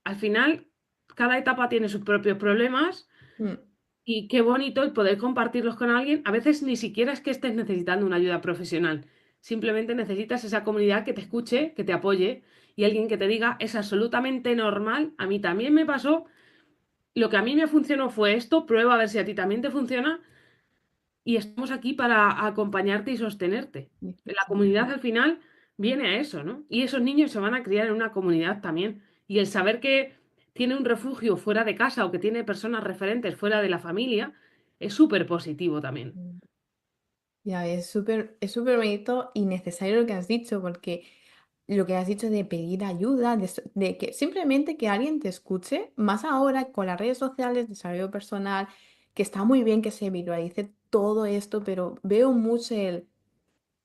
al final cada etapa tiene sus propios problemas Mm, y qué bonito el poder compartirlos con alguien. A veces ni siquiera es que estés necesitando una ayuda profesional. Simplemente necesitas esa comunidad que te escuche, que te apoye y alguien que te diga es absolutamente normal. A mí también me pasó. Lo que a mí me funcionó fue esto. Prueba a ver si a ti también te funciona. Y estamos aquí para acompañarte y sostenerte. La comunidad efectivamente. al final viene a eso, ¿no? Y esos niños se van a criar en una comunidad también. Y el saber que tiene un refugio fuera de casa o que tiene personas referentes fuera de la familia es súper positivo también. Mm. Ya, es súper bonito y necesario lo que has dicho, porque lo que has dicho de pedir ayuda, de que simplemente que alguien te escuche, más ahora con las redes sociales, desarrollo personal, que está muy bien que se viralice todo esto, pero veo mucho el,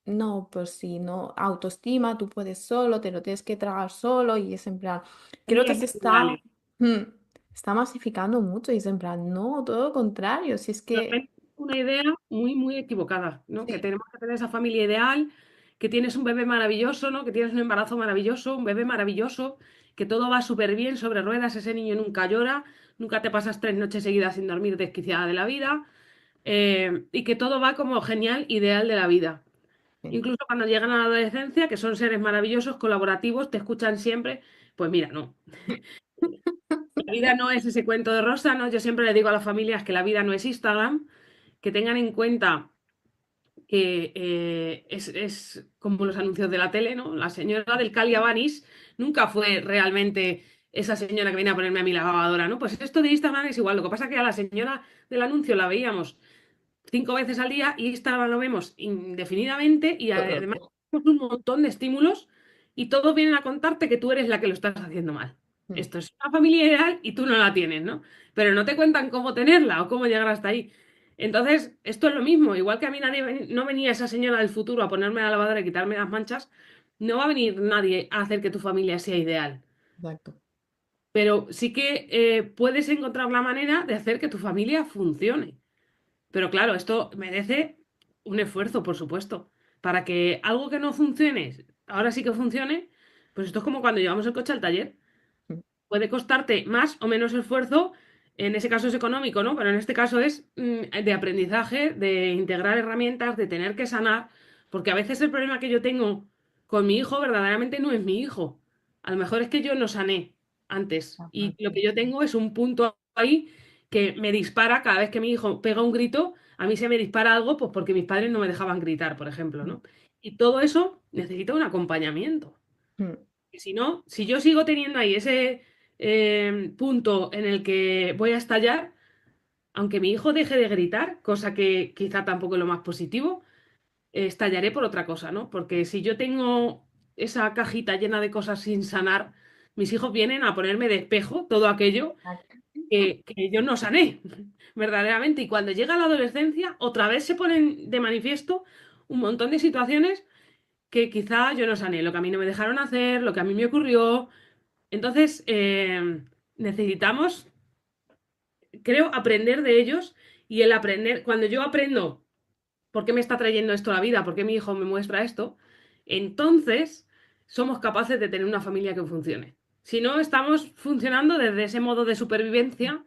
no, pues si no, autoestima, tú puedes solo, te lo tienes que tragar solo y es en plan, creo que Sí, se vale. está, está masificando mucho y es en plan, no, todo lo contrario, si es que... Totalmente. una idea muy, muy equivocada, ¿no? Que Sí, tenemos que tener esa familia ideal, que tienes un bebé maravilloso, ¿no? Que tienes un embarazo maravilloso, un bebé maravilloso, que todo va súper bien sobre ruedas, ese niño nunca llora, nunca te pasas 3 noches seguidas sin dormir desquiciada de la vida, y que todo va como genial, ideal de la vida. sí. Incluso cuando llegan a la adolescencia, que son seres maravillosos, colaborativos, te escuchan siempre, pues mira, no. La vida no es ese cuento de rosa, ¿no? Yo siempre le digo a las familias que la vida no es Instagram, que tengan en cuenta que es como los anuncios de la tele, ¿no? La señora del Cali Avanis nunca fue realmente esa señora que viene a ponerme a mi lavadora, ¿no? Pues esto de Instagram es igual. Lo que pasa es que a la señora del anuncio la veíamos 5 veces al día y Instagram lo vemos indefinidamente y Todo el además rato. tenemos un montón de estímulos y todos vienen a contarte que tú eres la que lo estás haciendo mal. Mm, Esto es una familia ideal y tú no la tienes, ¿no? Pero no te cuentan cómo tenerla o cómo llegar hasta ahí. Entonces, esto es lo mismo. Igual que a mí no venía esa señora del futuro a ponerme a la lavadora y quitarme las manchas, no va a venir nadie a hacer que tu familia sea ideal. exacto. Pero sí que puedes encontrar la manera de hacer que tu familia funcione. Pero claro, esto merece un esfuerzo, por supuesto. Para que algo que no funcione, ahora sí que funcione, pues esto es como cuando llevamos el coche al taller. Mm, Puede costarte más o menos esfuerzo, en ese caso es económico, ¿no? Pero en este caso es de aprendizaje, de integrar herramientas, de tener que sanar, porque a veces el problema que yo tengo con mi hijo verdaderamente no es mi hijo. A lo mejor es que yo no sané antes y ajá, lo que yo tengo es un punto ahí que me dispara cada vez que mi hijo pega un grito, a mí se me dispara algo, pues porque mis padres no me dejaban gritar, por ejemplo, mm, ¿no? Y todo eso necesita un acompañamiento. mm, Y si no, si yo sigo teniendo ahí ese punto en el que voy a estallar, aunque mi hijo deje de gritar, cosa que quizá tampoco es lo más positivo, estallaré por otra cosa, ¿no? Porque si yo tengo esa cajita llena de cosas sin sanar, mis hijos vienen a ponerme de espejo todo aquello exacto. que yo no sané, verdaderamente. Y cuando llega la adolescencia, otra vez se ponen de manifiesto un montón de situaciones que quizá yo no sané, lo que a mí no me dejaron hacer, lo que a mí me ocurrió. Entonces, necesitamos, creo, aprender de ellos y el aprender, cuando yo aprendo por qué me está trayendo esto a la vida, por qué mi hijo me muestra esto, entonces somos capaces de tener una familia que funcione. Si no, estamos funcionando desde ese modo de supervivencia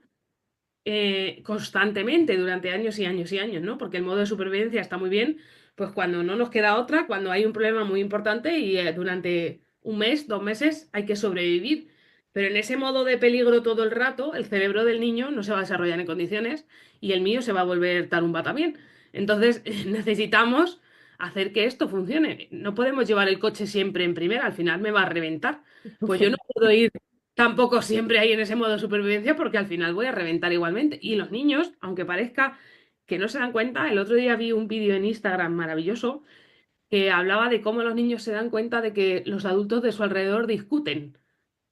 constantemente durante años y años y años, ¿no? Porque el modo de supervivencia está muy bien, pues cuando no nos queda otra, cuando hay un problema muy importante y durante un mes, 2 meses hay que sobrevivir. Pero en ese modo de peligro todo el rato, el cerebro del niño no se va a desarrollar en condiciones y el mío se va a volver tarumba también. Entonces necesitamos hacer que esto funcione. No podemos llevar el coche siempre en primera, al final me va a reventar. Pues yo no puedo ir tampoco siempre hay en ese modo de supervivencia porque al final voy a reventar igualmente. Y los niños, aunque parezca que no se dan cuenta, el otro día vi un vídeo en Instagram maravilloso que hablaba de cómo los niños se dan cuenta de que los adultos de su alrededor discuten,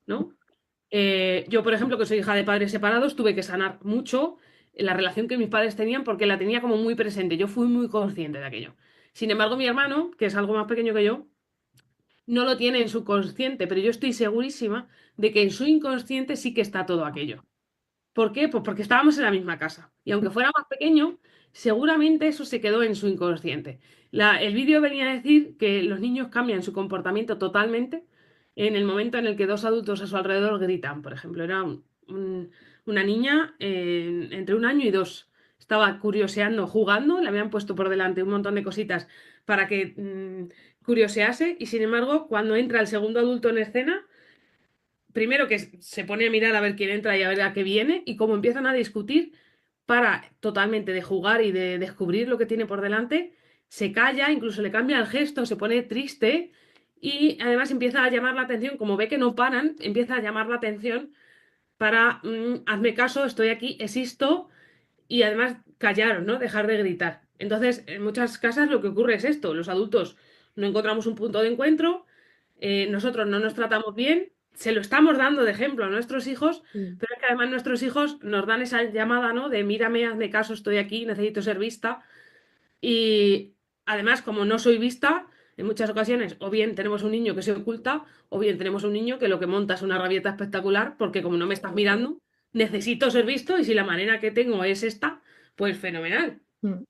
¿no? Yo, por ejemplo, que soy hija de padres separados, tuve que sanar mucho la relación que mis padres tenían porque la tenía como muy presente. Yo fui muy consciente de aquello. Sin embargo, mi hermano, que es algo más pequeño que yo, no lo tiene en su consciente, pero yo estoy segurísima de que en su inconsciente sí que está todo aquello. ¿Por qué? Pues porque estábamos en la misma casa. Y aunque fuera más pequeño, seguramente eso se quedó en su inconsciente. El vídeo venía a decir que los niños cambian su comportamiento totalmente en el momento en el que dos adultos a su alrededor gritan. Por ejemplo, era una niña entre 1 año y 2. Estaba curioseando, jugando, le habían puesto por delante un montón de cositas para que curiosease y sin embargo, cuando entra el segundo adulto en escena, primero que se pone a mirar a ver quién entra y a ver a qué viene, y como empiezan a discutir, para totalmente de jugar y de descubrir lo que tiene por delante, se calla, incluso le cambia el gesto, se pone triste y además empieza a llamar la atención, como ve que no paran, empieza a llamar la atención para, hazme caso, estoy aquí, existo, y además callar, ¿no? Dejar de gritar. Entonces, en muchas casas lo que ocurre es esto, los adultos no encontramos un punto de encuentro, nosotros no nos tratamos bien, se lo estamos dando de ejemplo a nuestros hijos, Mm, pero es que además nuestros hijos nos dan esa llamada, ¿no? De mírame, hazme caso, estoy aquí, necesito ser vista. Y además, como no soy vista, en muchas ocasiones, o bien tenemos un niño que se oculta, o bien tenemos un niño que lo que monta es una rabieta espectacular, porque como no me estás mirando, necesito ser visto y si la manera que tengo es esta, pues fenomenal. Mm.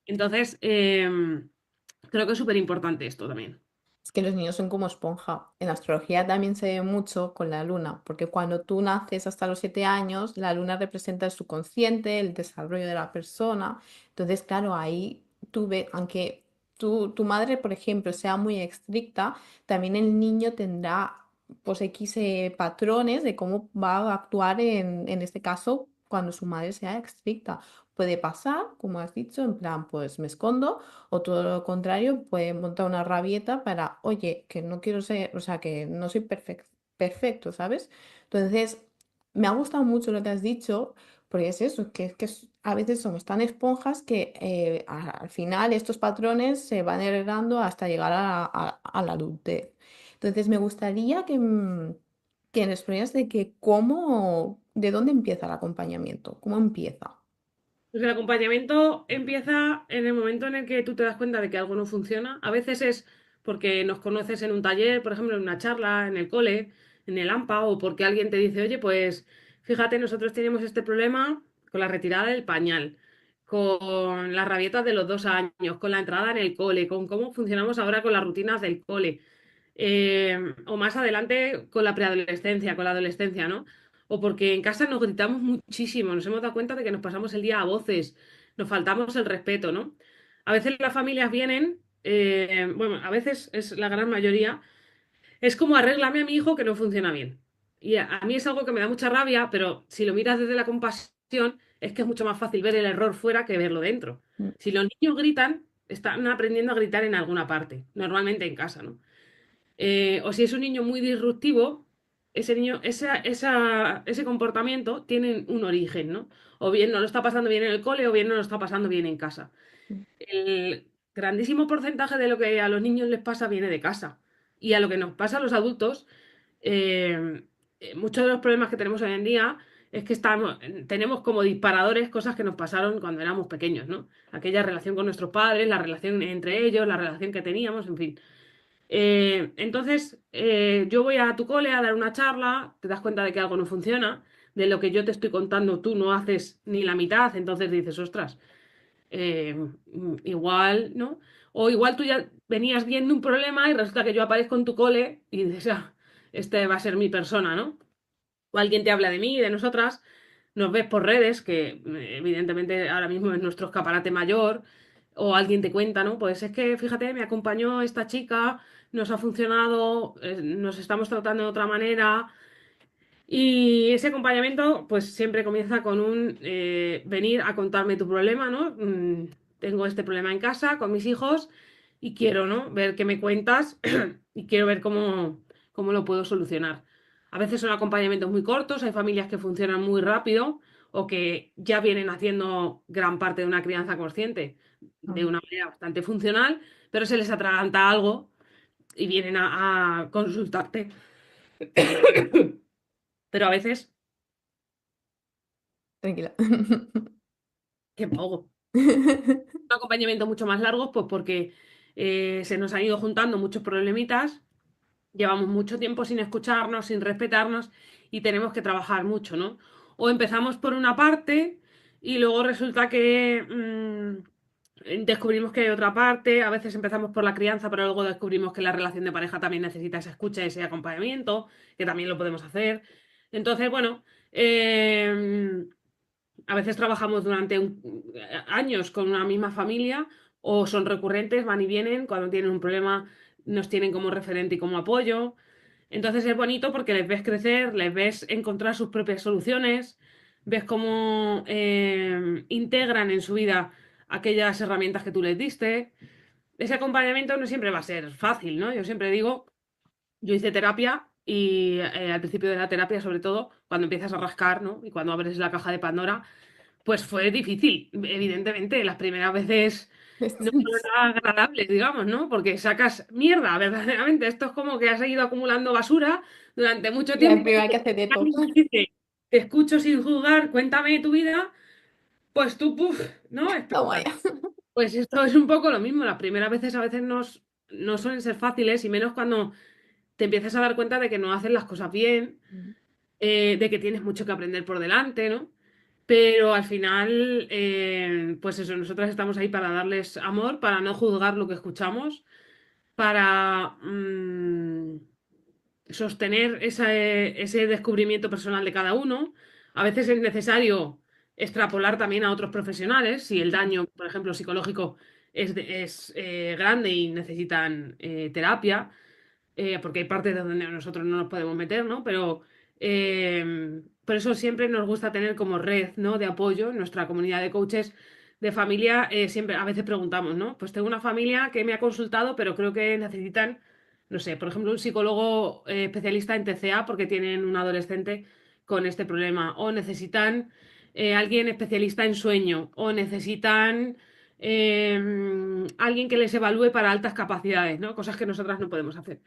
Entonces, creo que es súper importante esto también. Es que los niños son como esponja. En astrología también se ve mucho con la luna, porque cuando tú naces hasta los 7 años, la luna representa el subconsciente, el desarrollo de la persona. Entonces, claro, ahí tú ves, aunque tu madre, por ejemplo, sea muy estricta, también el niño tendrá pues X patrones de cómo va a actuar en este caso cuando su madre sea estricta. Puede pasar, como has dicho, en plan, pues me escondo o todo lo contrario, puede montar una rabieta para, oye, que no quiero ser, o sea, que no soy perfecto, ¿sabes? Entonces, me ha gustado mucho lo que has dicho, porque es eso, que a veces somos tan esponjas que al final estos patrones se van heredando hasta llegar a la adultez. Entonces, me gustaría que me explicaras de que cómo, de dónde empieza el acompañamiento, cómo empieza. Pues el acompañamiento empieza en el momento en el que tú te das cuenta de que algo no funciona. A veces es porque nos conoces en un taller, por ejemplo, en una charla, en el cole, en el AMPA, o porque alguien te dice, oye, pues fíjate, nosotros tenemos este problema con la retirada del pañal, con las rabietas de los 2 años, con la entrada en el cole, con cómo funcionamos ahora con las rutinas del cole. O más adelante con la preadolescencia, con la adolescencia, ¿no? O porque en casa nos gritamos muchísimo, nos hemos dado cuenta de que nos pasamos el día a voces, nos faltamos el respeto, ¿no? A veces las familias vienen, bueno, a veces es la gran mayoría, es como arréglame a mi hijo que no funciona bien. Y a mí es algo que me da mucha rabia, pero si lo miras desde la compasión, es que es mucho más fácil ver el error fuera que verlo dentro. Mm, Si los niños gritan, están aprendiendo a gritar en alguna parte, normalmente en casa, ¿no? O si es un niño muy disruptivo, ese niño, ese comportamiento tiene un origen, ¿no? O bien no lo está pasando bien en el cole, o bien no lo está pasando bien en casa. mm, El grandísimo porcentaje de lo que a los niños les pasa viene de casa. Y a lo que nos pasa a los adultos, eh, muchos de los problemas que tenemos hoy en día es que tenemos como disparadores cosas que nos pasaron cuando éramos pequeños, ¿no? Aquella relación con nuestros padres, la relación entre ellos, la relación que teníamos, en fin. Entonces, yo voy a tu cole a dar una charla, te das cuenta de que algo no funciona, de lo que yo te estoy contando tú no haces ni la mitad, entonces dices, ostras, igual, ¿no? O igual tú ya venías viendo un problema y resulta que yo aparezco en tu cole y dices, ah, este va a ser mi persona, ¿no? O alguien te habla de mí, de nosotras, nos ves por redes, que evidentemente ahora mismo es nuestro escaparate mayor, o alguien te cuenta, ¿no? Pues es que, fíjate, me acompañó esta chica, nos ha funcionado, nos estamos tratando de otra manera. Y ese acompañamiento, pues siempre comienza con un venir a contarme tu problema, ¿no? Tengo este problema en casa con mis hijos y quiero, ¿no? Ver qué me cuentas y quiero ver cómo lo puedo solucionar. A veces son acompañamientos muy cortos, hay familias que funcionan muy rápido o que ya vienen haciendo gran parte de una crianza consciente de mm. una manera bastante funcional, pero se les atraganta algo y vienen a consultarte. Pero a veces, Tranquila. qué pago. Un acompañamiento mucho más largo, pues porque se nos han ido juntando muchos problemitas, llevamos mucho tiempo sin escucharnos, sin respetarnos y tenemos que trabajar mucho, ¿no? O empezamos por una parte y luego resulta que descubrimos que hay otra parte, a veces empezamos por la crianza, pero luego descubrimos que la relación de pareja también necesita esa escucha y ese acompañamiento, que también lo podemos hacer. Entonces, bueno, a veces trabajamos durante años con una misma familia o son recurrentes, van y vienen, cuando tienen un problema nos tienen como referente y como apoyo. Entonces es bonito porque les ves crecer, les ves encontrar sus propias soluciones, ves cómo integran en su vida aquellas herramientas que tú les diste. Ese acompañamiento no siempre va a ser fácil, ¿no? Yo siempre digo, yo hice terapia y al principio de la terapia, sobre todo, cuando empiezas a rascar, ¿no? Y cuando abres la caja de Pandora, pues fue difícil, evidentemente. Las primeras veces no fueron nada agradables, digamos, ¿no? Porque sacas mierda, verdaderamente. Esto es como que has ido acumulando basura durante mucho La tiempo. primera que hace detox. Alguien te dice, te escucho sin juzgar, cuéntame tu vida. Pues tú, puf, ¿no? Toma Explotas. ya. Pues esto es un poco lo mismo. Las primeras veces a veces no suelen ser fáciles y menos cuando te empiezas a dar cuenta de que no haces las cosas bien, de que tienes mucho que aprender por delante, ¿no? Pero al final, pues eso, nosotras estamos ahí para darles amor, para no juzgar lo que escuchamos, para sostener ese descubrimiento personal de cada uno. A veces es necesario extrapolar también a otros profesionales, si el daño, por ejemplo, psicológico es grande y necesitan terapia, porque hay partes de donde nosotros no nos podemos meter, ¿no? Pero por eso siempre nos gusta tener como red, ¿no? De apoyo en nuestra comunidad de coaches de familia. Siempre, a veces preguntamos, ¿no? Pues tengo una familia que me ha consultado, pero creo que necesitan, no sé, por ejemplo, un psicólogo especialista en TCA porque tienen un adolescente con este problema, o necesitan alguien especialista en sueño, o necesitan alguien que les evalúe para altas capacidades, ¿no? Cosas que nosotras no podemos hacer.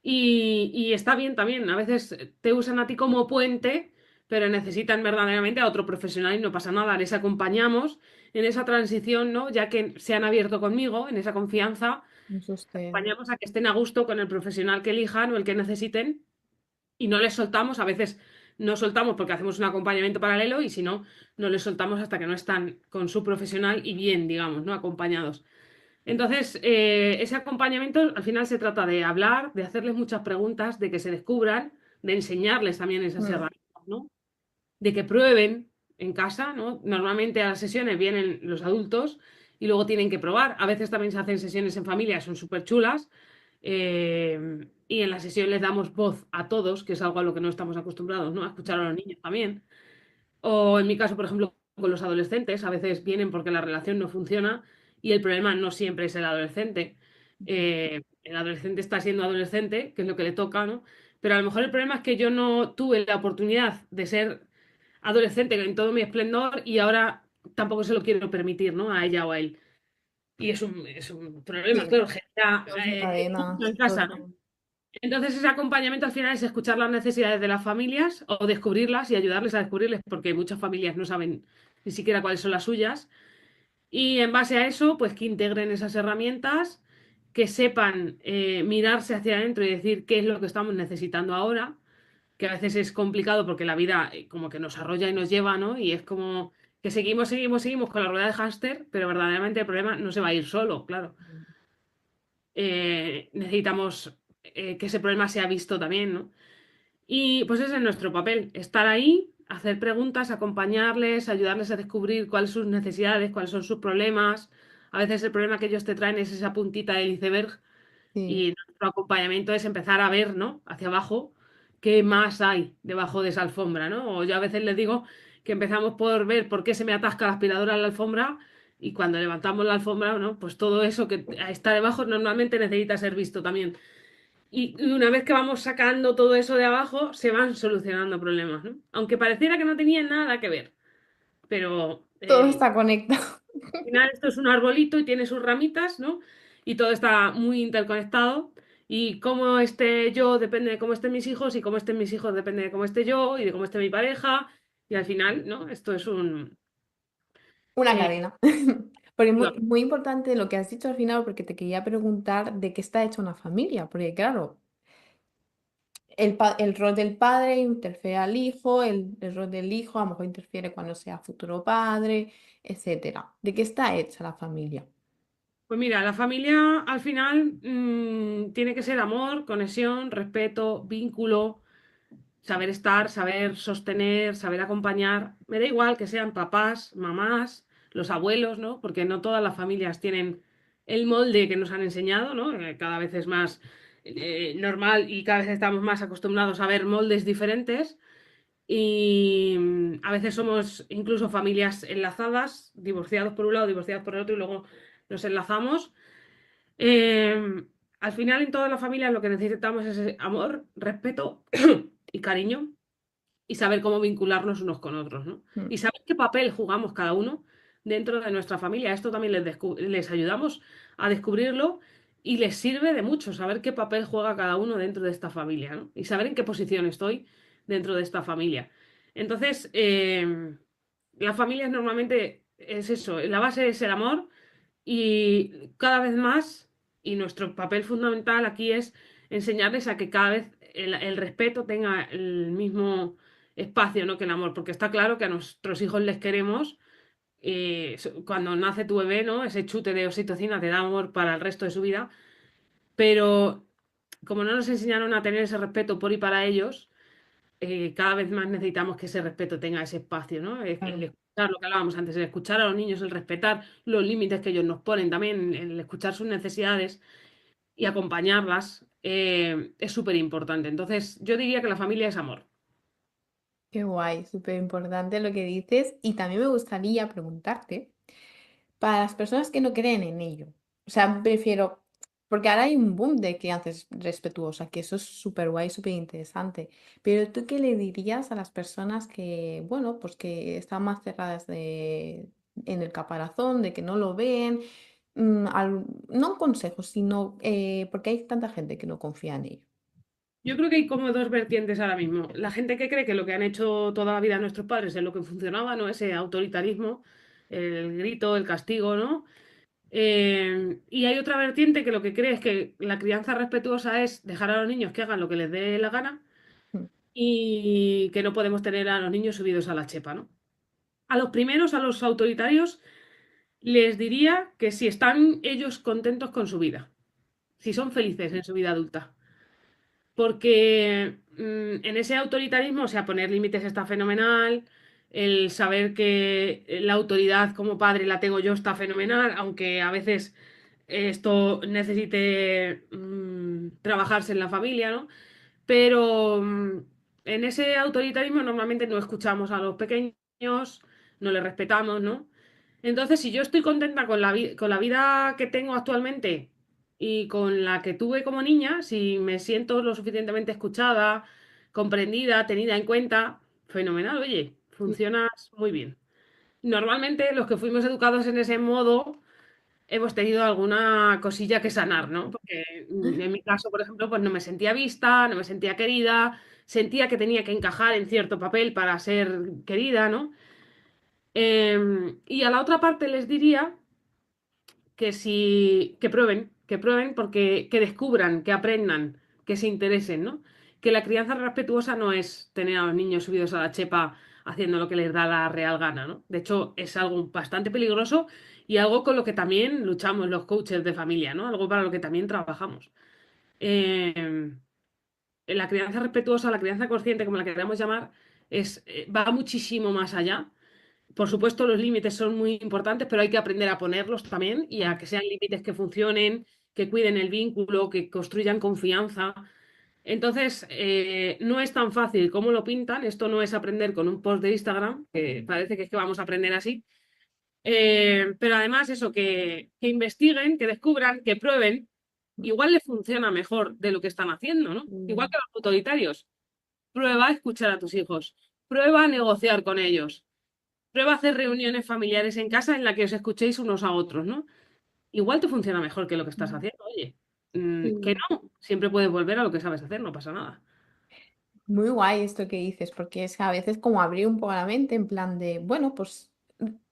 Y está bien también, a veces te usan a ti como puente, pero necesitan verdaderamente a otro profesional y no pasa nada, les acompañamos en esa transición, ¿no? Ya que se han abierto conmigo, en esa confianza, Eso usted. acompañamos a que estén a gusto con el profesional que elijan o el que necesiten y no les soltamos, a veces no soltamos porque hacemos un acompañamiento paralelo y si no, no les soltamos hasta que no están con su profesional y bien, digamos, ¿no? Acompañados. Entonces, ese acompañamiento al final se trata de hablar, de hacerles muchas preguntas, de que se descubran, de enseñarles también esas Mm, herramientas, ¿no? De que prueben en casa, ¿no? Normalmente a las sesiones vienen los adultos y luego tienen que probar. A veces también se hacen sesiones en familia, son súper chulas. Y en la sesión les damos voz a todos, que es algo a lo que no estamos acostumbrados, ¿no? A escuchar a los niños también. O en mi caso, por ejemplo, con los adolescentes, a veces vienen porque la relación no funciona y el problema no siempre es el adolescente. El adolescente está siendo adolescente, que es lo que le toca, ¿no? Pero a lo mejor el problema es que yo no tuve la oportunidad de ser adolescente en todo mi esplendor y ahora tampoco se lo quiero permitir, ¿no? A ella o a él. Y es un problema, sí, claro, genera todo se cadena, en casa, ¿no? todo. Entonces, ese acompañamiento al final es escuchar las necesidades de las familias o descubrirlas y ayudarles a descubrirles, porque muchas familias no saben ni siquiera cuáles son las suyas. Y en base a eso, pues que integren esas herramientas, que sepan mirarse hacia adentro y decir qué es lo que estamos necesitando ahora, que a veces es complicado porque la vida como que nos arrolla y nos lleva, ¿no? Y es como que seguimos con la rueda de hámster, pero verdaderamente el problema no se va a ir solo, claro. Necesitamos que ese problema sea visto también, ¿no? Y pues ese es nuestro papel, estar ahí, hacer preguntas, acompañarles, ayudarles a descubrir cuáles son sus necesidades, cuáles son sus problemas. A veces el problema que ellos te traen es esa puntita del iceberg Sí, y nuestro acompañamiento es empezar a ver, ¿no? Hacia abajo, qué más hay debajo de esa alfombra, ¿no? O yo a veces les digo que empezamos por ver por qué se me atasca la aspiradora en la alfombra y cuando levantamos la alfombra, ¿no? Pues todo eso que está debajo normalmente necesita ser visto también. Y una vez que vamos sacando todo eso de abajo, se van solucionando problemas, ¿no? Aunque pareciera que no tenían nada que ver, pero todo está conectado. al final esto es un arbolito y tiene sus ramitas, ¿no? Y todo está muy interconectado. Y cómo esté yo depende de cómo estén mis hijos, y cómo estén mis hijos depende de cómo esté yo, y de cómo esté mi pareja. Y al final, ¿no? Esto es un... Una eh, cadena. Porque es muy, muy importante lo que has dicho al final, porque te quería preguntar de qué está hecha una familia. Porque claro, el rol del padre interfiere al hijo, el rol del hijo a lo mejor interfiere cuando sea futuro padre, etcétera. ¿De qué está hecha la familia? Pues mira, la familia al final tiene que ser amor, conexión, respeto, vínculo, saber estar, saber sostener, saber acompañar. Me da igual que sean papás, mamás, los abuelos, ¿no? Porque no todas las familias tienen el molde que nos han enseñado, ¿no? Cada vez es más normal y cada vez estamos más acostumbrados a ver moldes diferentes. Y a veces somos incluso familias enlazadas, divorciados por un lado, divorciados por el otro, y luego nos enlazamos. Al final, en todas las familias lo que necesitamos es amor, respeto y cariño y saber cómo vincularnos unos con otros, ¿no? Mm, Y saber qué papel jugamos cada uno dentro de nuestra familia. Esto también les ayudamos a descubrirlo y les sirve de mucho saber qué papel juega cada uno dentro de esta familia, ¿no? Y saber en qué posición estoy dentro de esta familia. Entonces, las familias normalmente es eso, la base es el amor y cada vez más, y nuestro papel fundamental aquí es enseñarles a que cada vez el respeto tenga el mismo espacio, ¿no? que el amor, porque está claro que a nuestros hijos les queremos. Cuando nace tu bebé, ¿no? Ese chute de oxitocina te da amor para el resto de su vida, pero como no nos enseñaron a tener ese respeto por y para ellos, cada vez más necesitamos que ese respeto tenga ese espacio, ¿no? El Claro. escuchar lo que hablábamos antes, el escuchar a los niños, el respetar los límites que ellos nos ponen también, el escuchar sus necesidades y acompañarlas, es súper importante. Entonces, yo diría que la familia es amor. Qué guay, súper importante lo que dices. Y también me gustaría preguntarte, para las personas que no creen en ello, o sea, prefiero, porque ahora hay un boom de crianza respetuosa, que eso es súper guay, súper interesante. Pero ¿tú qué le dirías a las personas que, bueno, pues que están más cerradas en el caparazón, de que no lo ven? No un consejo, sino porque hay tanta gente que no confía en ello. Yo creo que hay como dos vertientes ahora mismo. La gente que cree que lo que han hecho toda la vida nuestros padres es lo que funcionaba, ¿no? Ese autoritarismo, el grito, el castigo, ¿no? Y hay otra vertiente que lo que cree es que la crianza respetuosa es dejar a los niños que hagan lo que les dé la gana Mm, y que no podemos tener a los niños subidos a la chepa, ¿no? A los primeros, a los autoritarios, les diría que si están ellos contentos con su vida, si son felices en su vida adulta. Porque en ese autoritarismo, o sea, poner límites está fenomenal, el saber que la autoridad como padre la tengo yo está fenomenal, aunque a veces esto necesite trabajarse en la familia, ¿no? Pero en ese autoritarismo normalmente no escuchamos a los pequeños, no les respetamos, ¿no? Entonces, si yo estoy contenta con con la vida que tengo actualmente y con la que tuve como niña, si me siento lo suficientemente escuchada, comprendida, tenida en cuenta, fenomenal, oye, sí. funcionas muy bien. Normalmente los que fuimos educados en ese modo hemos tenido alguna cosilla que sanar, ¿no? Porque en mi caso, por ejemplo, pues no me sentía vista, no me sentía querida, sentía que tenía que encajar en cierto papel para ser querida, ¿no? Y a la otra parte les diría que si que prueben porque que descubran, que aprendan, que se interesen, ¿no? Que la crianza respetuosa no es tener a los niños subidos a la chepa haciendo lo que les da la real gana, ¿no? De hecho, es algo bastante peligroso y algo con lo que también luchamos los coaches de familia, ¿no? Algo para lo que también trabajamos. Eh, la crianza respetuosa, la crianza consciente, como la queramos llamar, va muchísimo más allá. Por supuesto, los límites son muy importantes, pero hay que aprender a ponerlos también y a que sean límites que funcionen, que cuiden el vínculo, que construyan confianza. Entonces, no es tan fácil como lo pintan. Esto no es aprender con un post de Instagram, que parece que es que vamos a aprender así. Pero además eso, que investiguen, que descubran, que prueben, igual les funciona mejor de lo que están haciendo, ¿no? Igual Mm, que los autoritarios. Prueba a escuchar a tus hijos, prueba a negociar con ellos. Prueba a hacer reuniones familiares en casa en las que os escuchéis unos a otros, ¿no? Igual te funciona mejor que lo que estás mm, haciendo, oye. Que sí. no, siempre puedes volver a lo que sabes hacer, no pasa nada. Muy guay esto que dices, porque es a veces como abrir un poco la mente en plan de, bueno, pues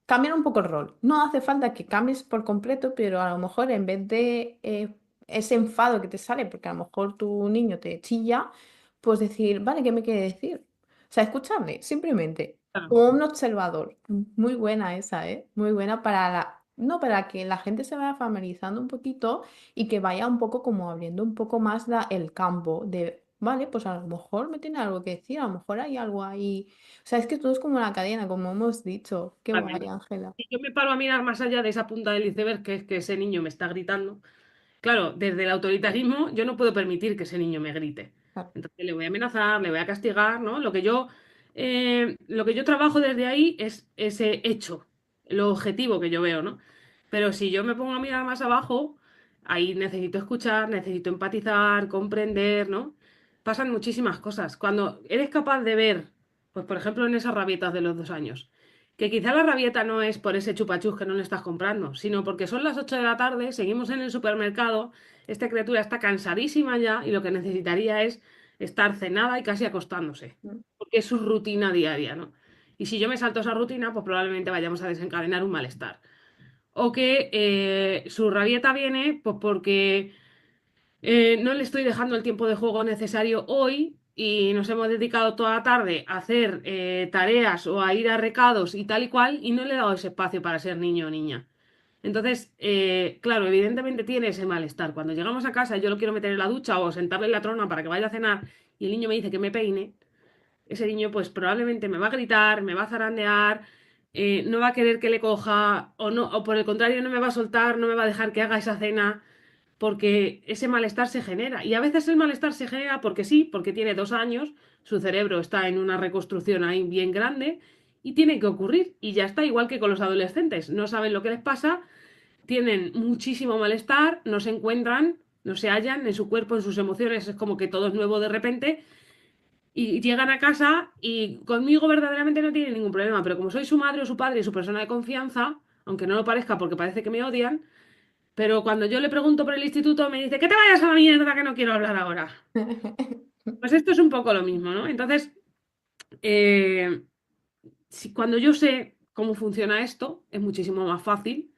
cambiar un poco el rol. No hace falta que cambies por completo, pero a lo mejor en vez de ese enfado que te sale, porque a lo mejor tu niño te chilla, pues decir, vale, ¿qué me quiere decir? O sea, escucharle, simplemente, Claro. como un observador. Muy buena esa, ¿eh? Muy buena para no, para que la gente se vaya familiarizando un poquito y que vaya un poco como abriendo un poco más el campo de, vale, pues a lo mejor me tiene algo que decir, a lo mejor hay algo ahí. O sea, es que todo es como una cadena, como hemos dicho. Qué guay, Totalmente. Ángela. Si yo me paro a mirar más allá de esa punta del iceberg, que es que ese niño me está gritando, claro, desde el autoritarismo yo no puedo permitir que ese niño me grite. Claro. Entonces le voy a amenazar, le voy a castigar, ¿no? Lo que yo trabajo desde ahí es ese hecho, lo objetivo que yo veo, ¿no? Pero si yo me pongo a mirar más abajo, ahí necesito escuchar, necesito empatizar, comprender, ¿no? Pasan muchísimas cosas. Cuando eres capaz de ver, pues por ejemplo en esas rabietas de los 2 años, que quizá la rabieta no es por ese chupachus que no le estás comprando, sino porque son las 8 de la tarde, seguimos en el supermercado, esta criatura está cansadísima ya y lo que necesitaría es estar cenada y casi acostándose, Mm, porque es su rutina diaria, ¿no? Y si yo me salto esa rutina, pues probablemente vayamos a desencadenar un malestar. O que su rabieta viene pues porque no le estoy dejando el tiempo de juego necesario hoy y nos hemos dedicado toda la tarde a hacer tareas o a ir a recados y tal y cual, y no le he dado ese espacio para ser niño o niña. Entonces, claro, evidentemente tiene ese malestar. Cuando llegamos a casa, yo lo quiero meter en la ducha o sentarle en la trona para que vaya a cenar y el niño me dice que me peine, ese niño pues probablemente me va a gritar, me va a zarandear, no va a querer que le coja o no, o por el contrario no me va a soltar, no me va a dejar que haga esa cena porque ese malestar se genera. Y a veces el malestar se genera porque sí, porque tiene 2 años, su cerebro está en una reconstrucción ahí bien grande y tiene que ocurrir. Y ya está, igual que con los adolescentes. No saben lo que les pasa, tienen muchísimo malestar, no se encuentran, no se hallan en su cuerpo, en sus emociones, es como que todo es nuevo de repente. Y llegan a casa y conmigo verdaderamente no tienen ningún problema, pero como soy su madre o su padre y su persona de confianza, aunque no lo parezca porque parece que me odian, pero cuando yo le pregunto por el instituto, me dice, que te vayas a la mierda, que no quiero hablar ahora. Pues esto es un poco lo mismo, ¿no? Entonces, eh, cuando yo sé cómo funciona esto, es muchísimo más fácil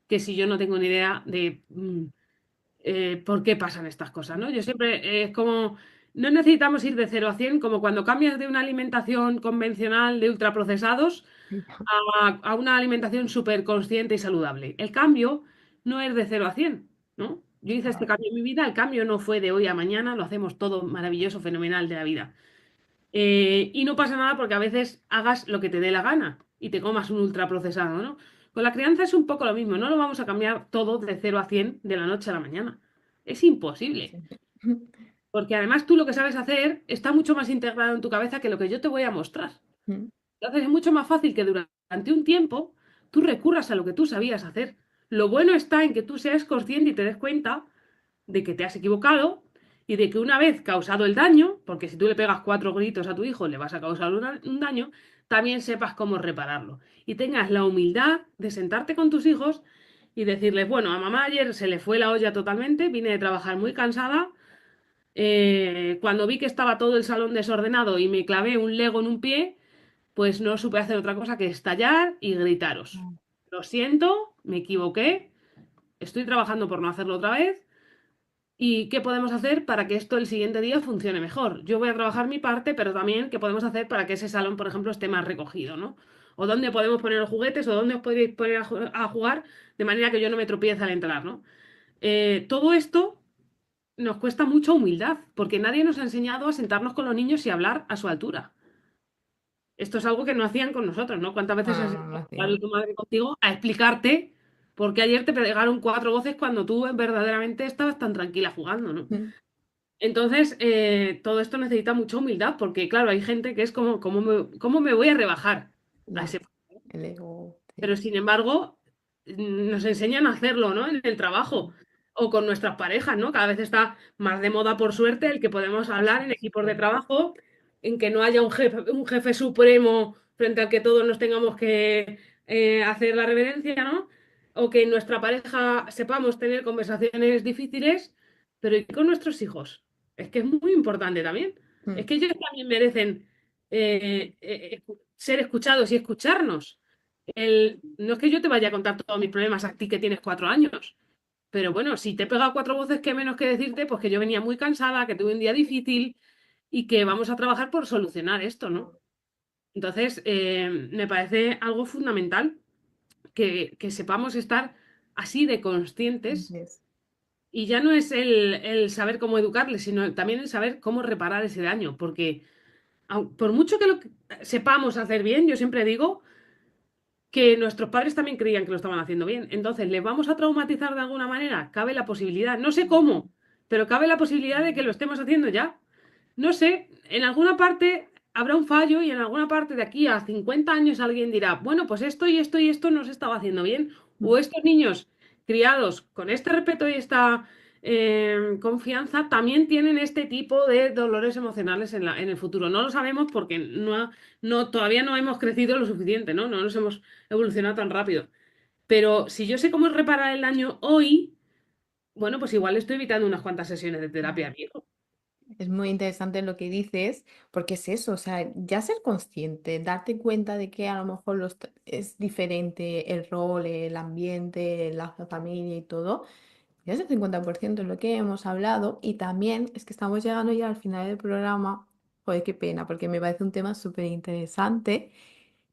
que si yo no tengo ni idea de por qué pasan estas cosas, ¿no? Yo siempre es como, no necesitamos ir de 0 a 100 como cuando cambias de una alimentación convencional de ultraprocesados a una alimentación súper consciente y saludable. El cambio no es de 0 a 100, ¿no? Yo hice este Ah, cambio en mi vida, el cambio no fue de hoy a mañana, lo hacemos todo maravilloso, fenomenal de la vida. Y no pasa nada porque a veces hagas lo que te dé la gana y te comas un ultraprocesado, ¿no? Con la crianza es un poco lo mismo, no lo vamos a cambiar todo de 0 a 100 de la noche a la mañana. Es imposible, sí. porque además tú lo que sabes hacer está mucho más integrado en tu cabeza que lo que yo te voy a mostrar. Entonces es mucho más fácil que durante un tiempo tú recurras a lo que tú sabías hacer. Lo bueno está en que tú seas consciente y te des cuenta de que te has equivocado y de que una vez causado el daño, porque si tú le pegas 4 gritos a tu hijo le vas a causar un daño, también sepas cómo repararlo. Y tengas la humildad de sentarte con tus hijos y decirles, bueno, a mamá ayer se le fue la olla totalmente, vine de trabajar muy cansada, cuando vi que estaba todo el salón desordenado y me clavé un Lego en un pie, pues no supe hacer otra cosa que estallar y gritaros. Ah, Lo siento, me equivoqué, estoy trabajando por no hacerlo otra vez. ¿Y qué podemos hacer para que esto el siguiente día funcione mejor? Yo voy a trabajar mi parte, pero también qué podemos hacer para que ese salón, por ejemplo, esté más recogido, ¿no? O dónde podemos poner los juguetes o dónde os podéis poner a jugar de manera que yo no me tropiece al entrar, ¿no? Todo esto nos cuesta mucha humildad, porque nadie nos ha enseñado a sentarnos con los niños y hablar a su altura. Esto es algo que no hacían con nosotros, ¿no? ¿Cuántas veces no, has no lo estado tu padre y hacían. tu madre contigo a explicarte por qué ayer te pegaron 4 voces cuando tú verdaderamente estabas tan tranquila jugando, ¿no? Entonces, todo esto necesita mucha humildad, porque claro, hay gente que es como, cómo me voy a rebajar a Ya, ese? el ego, Pero sí. sin embargo, nos enseñan a hacerlo, ¿no? En el trabajo o con nuestras parejas, ¿no? Cada vez está más de moda, por suerte, el que podemos hablar Eso en equipos de sí. trabajo, en que no haya un jefe supremo frente al que todos nos tengamos que hacer la reverencia, ¿no? O que en nuestra pareja sepamos tener conversaciones difíciles, pero ¿y con nuestros hijos? Es que es muy importante también. Es Mm, que ellos también merecen ser escuchados y escucharnos. No es que yo te vaya a contar todos mis problemas a ti que tienes 4 años, pero bueno, si te he pegado 4 voces, qué menos que decirte, pues que yo venía muy cansada, que tuve un día difícil y que vamos a trabajar por solucionar esto, ¿no? Entonces, me parece algo fundamental que sepamos estar así de conscientes yes. y ya no es el saber cómo educarles, sino también el saber cómo reparar ese daño, porque por mucho que lo sepamos hacer bien, yo siempre digo que nuestros padres también creían que lo estaban haciendo bien. Entonces, ¿les vamos a traumatizar de alguna manera? Cabe la posibilidad, no sé cómo, pero cabe la posibilidad de que lo estemos haciendo ya. No sé, en alguna parte habrá un fallo y en alguna parte de aquí a 50 años alguien dirá, bueno, pues esto y esto y esto no se estaba haciendo bien. O estos niños criados con este respeto y esta confianza también tienen este tipo de dolores emocionales en el futuro. No lo sabemos porque todavía no hemos crecido lo suficiente, ¿no? No nos hemos evolucionado tan rápido. Pero si yo sé cómo reparar el daño hoy, bueno, pues igual estoy evitando unas cuantas sesiones de terapia a mi hijo. Es muy interesante lo que dices, porque es eso, o sea, ya ser consciente, darte cuenta de que a lo mejor es diferente el rol, el ambiente, la familia y todo, ya es el 50% en lo que hemos hablado y también es que estamos llegando ya al final del programa Joder, qué pena, porque me parece un tema súper interesante.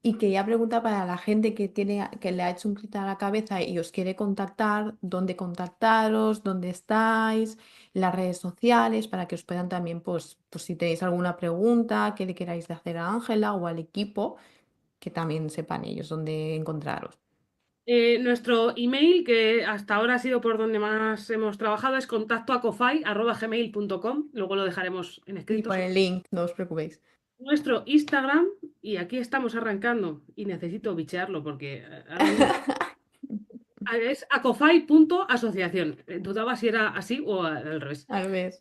Y quería preguntar para la gente que tiene, que le ha hecho un clic a la cabeza y os quiere contactar, dónde contactaros, dónde estáis, las redes sociales, para que os puedan también, pues si tenéis alguna pregunta que le queráis de hacer a Ángela o al equipo, que también sepan ellos dónde encontraros. Nuestro email, que hasta ahora ha sido por donde más hemos trabajado, es contactoacofai@gmail.com. Luego lo dejaremos en Y escrito. por el link, no os preocupéis. Nuestro Instagram, y aquí estamos arrancando, y necesito bichearlo porque ahora mismo es acofai.asociación. Dudaba si era así o al revés. Al ver.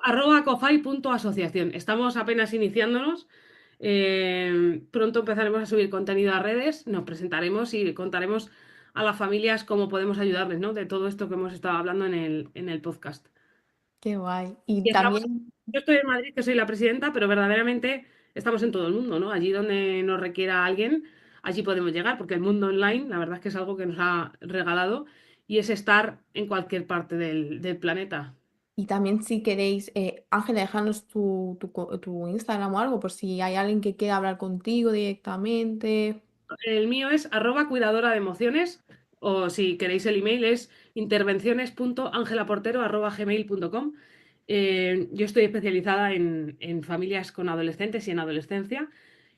@acofai.asociación. Estamos apenas iniciándonos. Pronto empezaremos a subir contenido a redes, nos presentaremos y contaremos a las familias cómo podemos ayudarles, ¿no? De todo esto que hemos estado hablando en el podcast. Qué guay. Y Y estamos, también, yo estoy en Madrid, que soy la presidenta, pero verdaderamente estamos en todo el mundo, ¿no? Allí donde nos requiera alguien, allí podemos llegar, porque el mundo online, la verdad es que es algo que nos ha regalado y es estar en cualquier parte del planeta. y también si queréis, Ángela, déjanos tu Instagram o algo, por si hay alguien que quiera hablar contigo directamente. El mío es @cuidadora de emociones, o si queréis el email es intervenciones.angelaportero@gmail.com. Yo estoy especializada en familias con adolescentes y en adolescencia.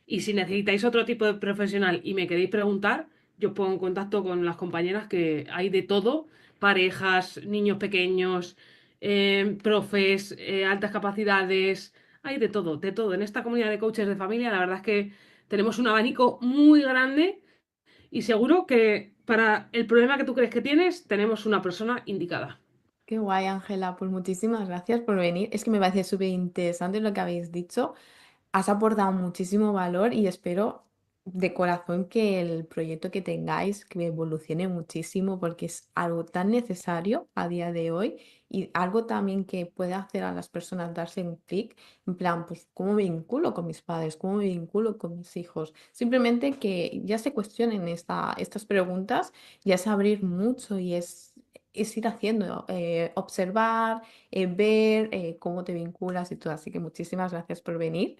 Y si necesitáis otro tipo de profesional y me queréis preguntar, yo os pongo en contacto con las compañeras, que hay de todo: parejas, niños pequeños, profes, altas capacidades, hay de todo, de todo. En esta comunidad de coaches de familia, la verdad es que tenemos un abanico muy grande y seguro que para el problema que tú crees que tienes, tenemos una persona indicada. Qué guay, Ángela. Pues muchísimas gracias por venir. Es que me parece súper interesante lo que habéis dicho. Has aportado muchísimo valor y espero de corazón que el proyecto que tengáis que evolucione muchísimo porque es algo tan necesario a día de hoy y algo también que puede hacer a las personas darse un clic, en plan, pues, ¿cómo me vinculo con mis padres? ¿Cómo me vinculo con mis hijos? Simplemente que ya se cuestionen estas preguntas, ya es abrir mucho y es ir haciendo, observar, ver cómo te vinculas y todo. Así que muchísimas gracias por venir.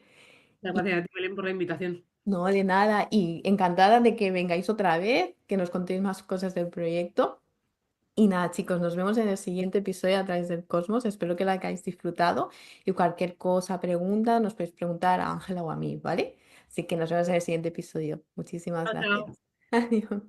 Muchas Y gracias a ti, Belén, por la invitación. no, de nada. Y encantada de que vengáis otra vez, que nos contéis más cosas del proyecto. Y nada, chicos, nos vemos en el siguiente episodio a través del Cosmos. Espero que lo hayáis disfrutado. Y cualquier cosa, pregunta, nos podéis preguntar a Ángela o a mí, ¿vale? Así que nos vemos en el siguiente episodio. Muchísimas Chao, chao. gracias. Adiós.